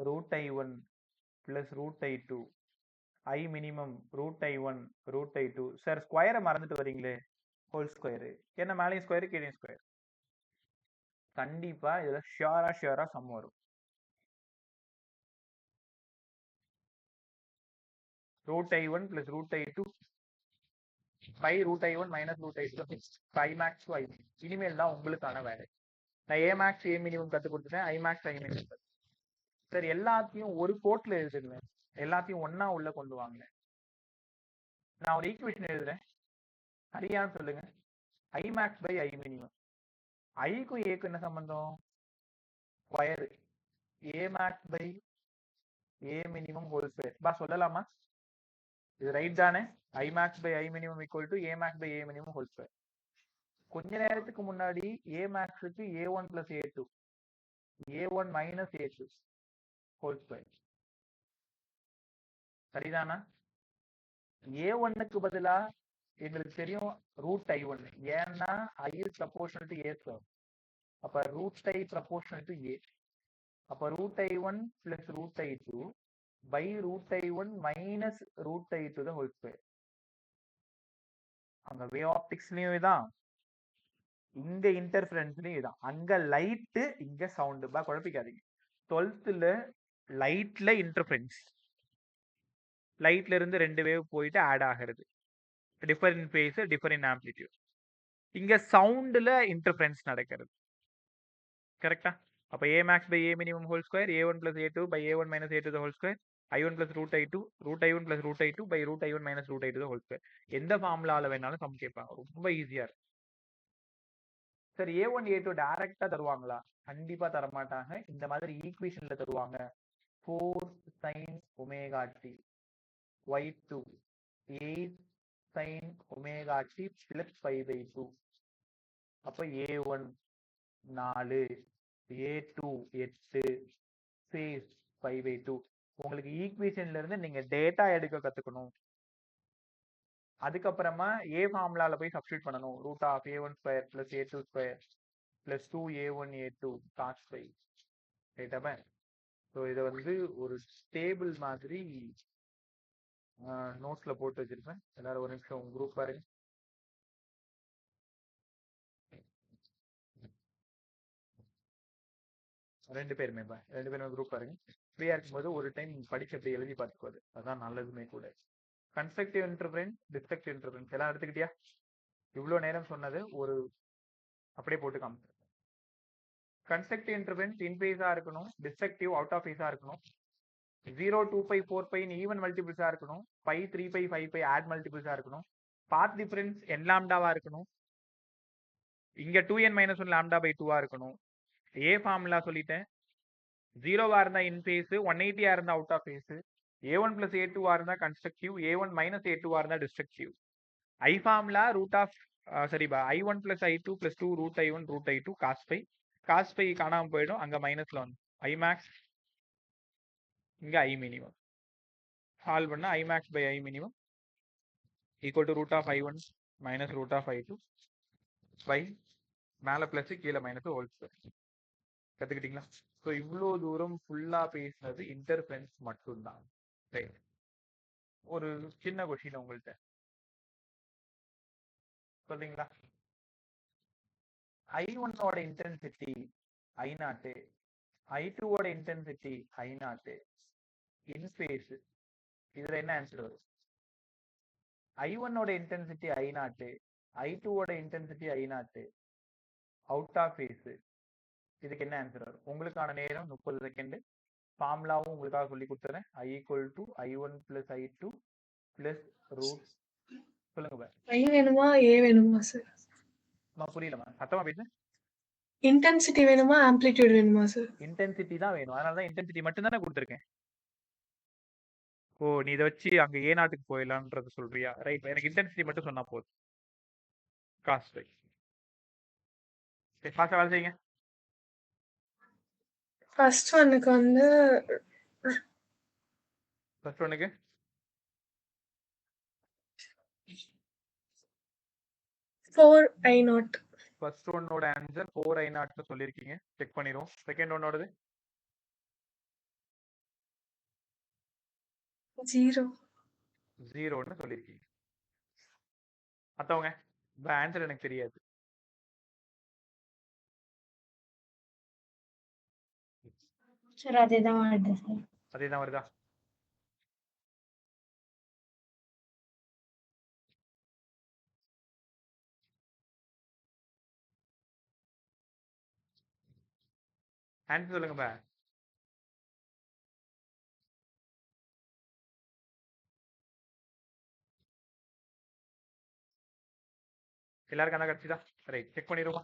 root I1 plus root I2 I minimum root I1 root I2. Sir ஸ்கொயரை மறந்துட்டு வரீங்களே, whole square. என்ன மேலேயும் ஸ்கொயரு கீழே ஸ்கொயர். கண்டிப்பா இதுல ஷியரா சம் வரும். root I1 plus root I2 by root I1 minus root I2 I max to I min. இனிமேல் தான் உங்களுக்கான வேலை. நான் A max A minimum கத்து கொடுத்துட்டேன். I max I minimum. Sir எல்லாத்தையும் ஒரு கோட்ல எழுதுங்க. எல்லாத்தையும் ஒன்னா உள்ள கொண்டு வாங்க. நான் ஒரு ஈக்குவேஷன் எழுதுறேன், சரியான்னு சொல்லுங்க. I max by I minimum. ஐக்கும் ஏக்கும் என்ன சம்பந்தம்? Square. A max by A minimum whole square. பா சொல்லலாமா? இது ரைட் தானே? I max by I minimum equal to A max by A minimum whole square. கொஞ்ச நேரத்துக்கு முன்னாடி A maxக்கு A1 plus A2 A1 minus A2 whole square. சரிதானா? A1க்கு பதிலா எங்களுக்கு தெரியும் root I1. ஏன்னா I is proportional to A square. அப்ப root I proportional to A. அப்ப root I1 plus root I2 by root I1 minus root I2 the whole square. அங்க வே ஆப்டிக்ஸ்லயும் இதான், இங்க இன்டர்ஃபரன்ஸ்லயும் இதான். அங்க லைட், இங்க சவுண்ட். பா குழப்பிக்காதீங்க. 12th லைட்ல இன்டர்ஃபரன்ஸ், லைட்ல இருந்து 2 வேவ் போயிட்டு ஆட் ஆகிறது. Different phase, different amplitude. இங்க சவுண்ட்ல இன்டர்ஃபரன்ஸ் நடக்கிறது. கரெக்டா? அப்ப A max by A minimum whole square A1 plus A2 by A1 minus A2 the whole square I1 plus root I2 root I1 plus root I2 by root I1 minus root I2 the whole square. எந்த ஃபார்முலால வேணாலும் some கேட்பாங்க. ரொம்ப ஈஸியா இருக்கு. Sir A1 A2 டைரக்டா தருவாங்களா? கண்டிப்பா தர மாட்டாங்க. இந்த மாதிரி ஈக்குவேஷன்ல தருவாங்க. 4 sin omega t y2 8 sin omega t plus 5/2. அப்ப A1 4 A2 8 phase 5/2. உங்களுக்கு ஈக்குவேஷன்ல இருந்து நீங்க டேட்டா எடுக்க கத்துக்கணும். அதுக்கப்புறமா A ஃபார்முலால போய் சப்ஸ்டிட்யூட் பண்ணணும். Root of A1 square plus A2 square plus 2A1 A2 cos 5. ரைட்டாப்ப? ஸோ இதை வந்து ஒரு டேபிள் மாதிரி நோட்ஸ்ல போட்டு வச்சிருப்பேன். எல்லாரும் ஒரு நிமிஷம் குரூப் பாருங்க. ரெண்டு பேருமே குரூப் பாருங்க. ஃப்ரீயா இருக்கும்போது ஒரு டைம் படிச்சு அப்படி எழுதி பார்த்துக்கோது, அதான் நல்லதுமே கூட. கன்ஸ்ட்ரக்டிவ் இன்டர்ஃபரன்ஸ், டிஸ்ட்ரக்டிவ் இன்டர்ஃபரன்ஸ் எல்லாம் எடுத்துக்கிட்டியா? இவ்வளோ நேரம் சொன்னது ஒரு அப்படியே போட்டு காமிச்சு. கன்ஸ்ட்ரக்டிவ் இன்டர்ஃபரன்ஸ் இன் ஃபேஸா இருக்கணும், டிஸ்ட்ரக்டிவ் அவுட் ஆஃப் ஃபேஸா இருக்கணும். 0 2 π 4 π ஈவன் மல்டிபிள்ஸா இருக்கணும். 5 3 π 5 π ஆட் மல்டிபிள்ஸா இருக்கணும். பாத் டிஃபரன்ஸ் n லாம்டாவா இருக்கணும். இங்க 2n - 1 லாம்டா பை 2 இருக்கணும். A ஃபார்முலா சொல்லிட்டேன். 0வா இருந்தா இன் ஃபேஸ், 180 இருந்தா out of face, A1 plus A2 இருந்தா கன்ஸ்ட்ரக்டிவ், A1 minus A2 இருந்தா destructive. I formula root of I1 plus I2 plus 2 root I1 root I2 cos phi. cos phi காணாம போயிடும், அங்க மைனஸ்ல வந்து I max, இங்க I minimum. சால்வ் பண்ணா I max by I minimum equal to root of I1 minus root of I2 by மேலே plus கீழே minus whole square. கற்றுக்கிட்டீங்களா? So இவ்வளோ தூரம் ஃபுல்லாக பேசினது இன்டர்ஃபரன்ஸ் மட்டும்தான். ரைட். ஒரு சின்ன கொஷின் உங்கள்கிட்ட சொல்றீங்களா? I1ஓட இன்டென்சிட்டி I0, I2ஓட இன்டென்சிட்டி I0 இன் ஃபேஸ். இதுல என்ன ஆன்சர் வரும்? I1ஓட இன்டென்சிட்டி I0, I2ஓட intensity I0 out of phase. இதுக்கு என்ன ஆன்சர் வரும்? உங்களுக்கான நேரம் 30 செகண்ட். ஃபார்முலாவும் உங்களுக்காக சொல்லி கொடுத்துறேன். I equal to I1 plus I2 plus root. சொல்லுங்க பார். ஐ வேணுமா ஏ வேணுமா சார்? புரியலமா, சத்தமா பேசு. இன்டென்சிட்டி வேணுமா ஆம்ப்ளிடியூட் வேணுமா சார்? இன்டென்சிட்டி தான் வேணும். அதனால தான் இன்டென்சிட்டி மட்டும் தானே கொடுத்துருக்கேன். ஓ, நீ இதை வச்சு அங்க ஏ நாட்டுக்கு போயிடலான்றது சொல்றியா? ரைட். எனக்கு இன்டென்சிட்டி மட்டும் சொன்னா போதும். Cost right. ஃபாஸ்டா வேலை செய்யுங்க. ஃபர்ஸ்ட் ஒன்னுக்கு வந்து ஃபர்ஸ்ட் ஒன்னுக்கு I0. ஃபர்ஸ்ட் ஒன்னோட ஆன்சர் 4I0 சொல்லியிருக்கீங்க. செக் பண்ணிடுவோம். செகண்ட் ஒன்னோடது 0ன்னு சொல்லியிருக்கீங்க. மற்றவங்க ஆன்சர் எனக்கு தெரியாது. சார் அதேதான் வருது சார். அதேதான் வருதா? ஆன்சர் சொல்லுங்க பா. எல்லாருக்கும் அந்த கிடைச்சுதா? ரைட். செக் பண்ணிடுவோமா?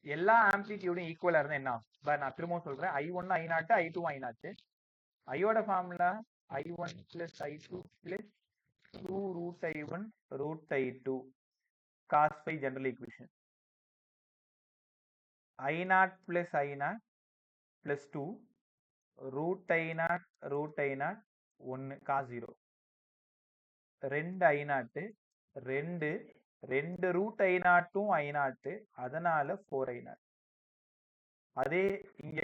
எல்லா ஆம்பிளிடியூடும் ஈக்குவலா இருந்தா என்ன ஆகும்? நான் திரும்பவும் சொல்றேன். I1 I0, I2 I0. ஐயோட formula I1 plus I2 plus 2 root I1 root I2 cos phi general equation. I0 plus I0 plus 2 root I0 root I0 1 cos 0. 2 I0 2 root I0 I0, அதனால 4I0. அதே இங்க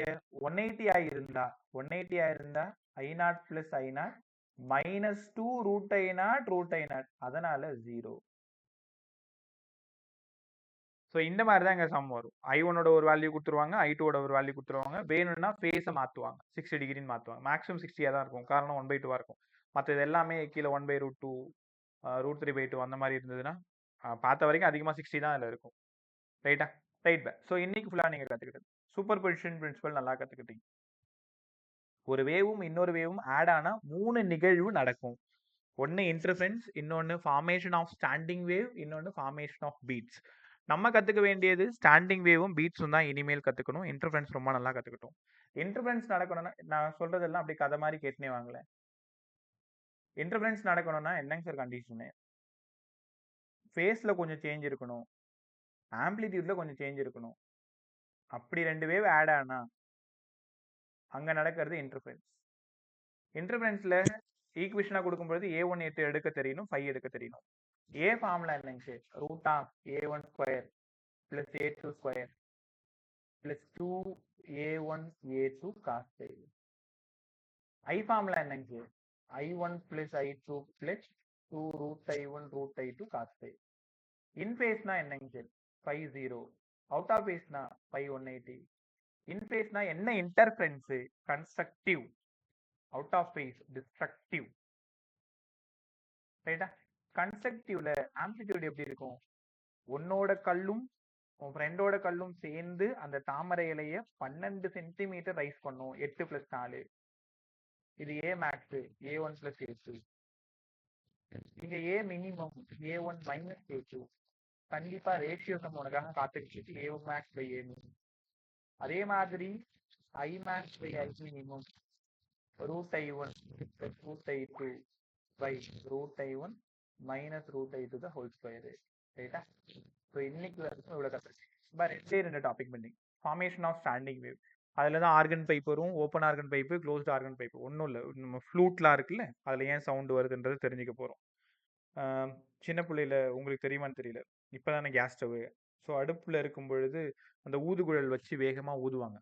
180 இருந்தா I0 plus I0 minus 2 root I0 அதனால 0. So இந்த மாதிரி தான் இங்க some வரும். I1ஓட ஒரு வேல்யூ கொடுத்துருவாங்க, I2ஓட ஒரு வேல்யூ கொடுத்துருவாங்க. வேணும்னா ஃபேஸை மாற்றுவாங்க, 60 டிகிரின்னு மாற்றுவாங்க. மேக்ஸிமம் 60 தான் இருக்கும். காரணம் 1/2 இருக்கும். மற்றது எல்லாமே கீழே 1/√2 √3/2 அந்த மாதிரி இருந்ததுன்னா பார்த்த வரைக்கும் அதிகமாக 60 தான் அதில் இருக்கும். ரைட்டா? ரைட் பே. ஸோ இன்னைக்கு ஃபுல்லாக நீங்கள் கற்றுக்கிட்டது சூப்பர் பொசிஷன் பிரின்சிபல் நல்லா கற்றுக்கிட்டீங்க. ஒரு வேவும் இன்னொரு வேவும் ஆட் ஆனால் 3 நிகழ்வு நடக்கும். ஒன்று இன்டர்ஃபரன்ஸ், இன்னொன்று ஃபார்மேஷன் ஆஃப் ஸ்டாண்டிங் வேவ், இன்னொன்று ஃபார்மேஷன் ஆஃப் பீட்ஸ். நம்ம கற்றுக்க வேண்டியது ஸ்டாண்டிங் வேவும் பீட்ஸும் தான் இனிமேல் கற்றுக்கணும். இன்டர்ஃபரன்ஸ் ரொம்ப நல்லா கற்றுக்கிட்டோம். இன்டர்ஃபரன்ஸ் நடக்கணும்னா நான் சொல்கிறதெல்லாம் அப்படி கதை மாதிரி கேட்டுனே வாங்கல. இன்டர்ஃபரன்ஸ் நடக்கணும்னா என்னங்க சார் கண்டிஷனு? ஃபேஸில் கொஞ்சம் சேஞ்ச் இருக்கணும், ஆம்ப்ளிடியூடில் கொஞ்சம் சேஞ்ச் இருக்கணும். அப்படி 2 வேவ் ஆட் ஆனா அங்கே நடக்கிறது இன்டர்ஃபரன்ஸ். இன்டர்ஃபரன்ஸில் ஈக்குவேஷனாக கொடுக்கும்போது A1 8 எடுக்க தெரியணும், 5 எடுக்க தெரியணும். ஏ ஃபார்முலா என்னங்க sir? Root of A1 square plus A2 square plus 2A1 A2 cos pi. I formula என்னங்க sir? I1 plus I2 plus 2 root I1 root I2 cos pi. In ஃபேஸ்னா என்னங்க sir? 5 0. Out of ஃபேஸ்னா 5 180. In ஃபேஸ்னா என்ன interference? Constructive. Out of phase destructive. ரைட்டா? கன்ஸ்ட்ரக்டிவ்ல amplitude எப்படி இருக்கும்? உன்னோட கல்லும் உன் ஃப்ரெண்டோட கல்லும் சேர்ந்து அந்த தாமரை இலைய 12 சென்டிமீட்டர் ரைஸ் பண்ணும். 8 + 4. இது A மேக்ஸ், A1 + A2. இங்க A minimum, A1 minus A2. கண்டிப்பா ரேஷியோ சம் உனக்காக காத்துக்கிட்டு A max by A minimum. அதே மாதிரி I max by I minimum root I1 plus root I2 by root I1 minus root I2 the whole square. ரைட்டா? So இன்னைக்கு வரைக்கும் இவ்வளோ கற்றுக்கிட்டேன். 2 டாபிக் பண்ணி ஃபார்மேஷன் ஆஃப் ஸ்டாண்டிங் வேவ். அதில் தான் ஆர்கன் பைப் வரும், open organ pipe, closed organ pipe. ஒன்றும் இல்லை, நம்ம ஃப்ளூட்லாம் இருக்குல்ல, அதில் ஏன் சவுண்டு வருதுன்றது தெரிஞ்சுக்க போகிறோம். சின்ன பிள்ளையில உங்களுக்கு தெரியுமான்னு தெரியல. இப்பதானே கேஸ் ஸ்டவ். ஸோ அடுப்புல இருக்கும் பொழுது அந்த ஊதுகுழல் வச்சு வேகமா ஊதுவாங்க.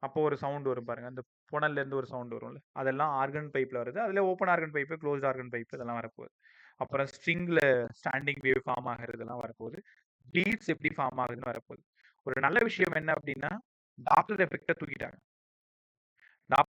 அப்போ ஒரு சவுண்ட் வரும் பாருங்க. அந்த புனல்ல இருந்து ஒரு சவுண்ட் வரும்ல. அதெல்லாம் ஆர்கன் பைப்ல வருது. அதுல open organ pipe, closed organ pipe இதெல்லாம் வரப்போகுது. அப்புறம் ஸ்ட்ரிங்ல ஸ்டாண்டிங் வேவ் ஃபார்ம் ஆகுறதெல்லாம் வரப்போகுது. பீட்ஸ் எப்படி ஃபார்ம் ஆகுதுன்னு வரப்போகுது. ஒரு நல்ல விஷயம் என்ன அப்படின்னா டாப்லர் எஃபெக்ட்டை தூக்கிட்டாங்க.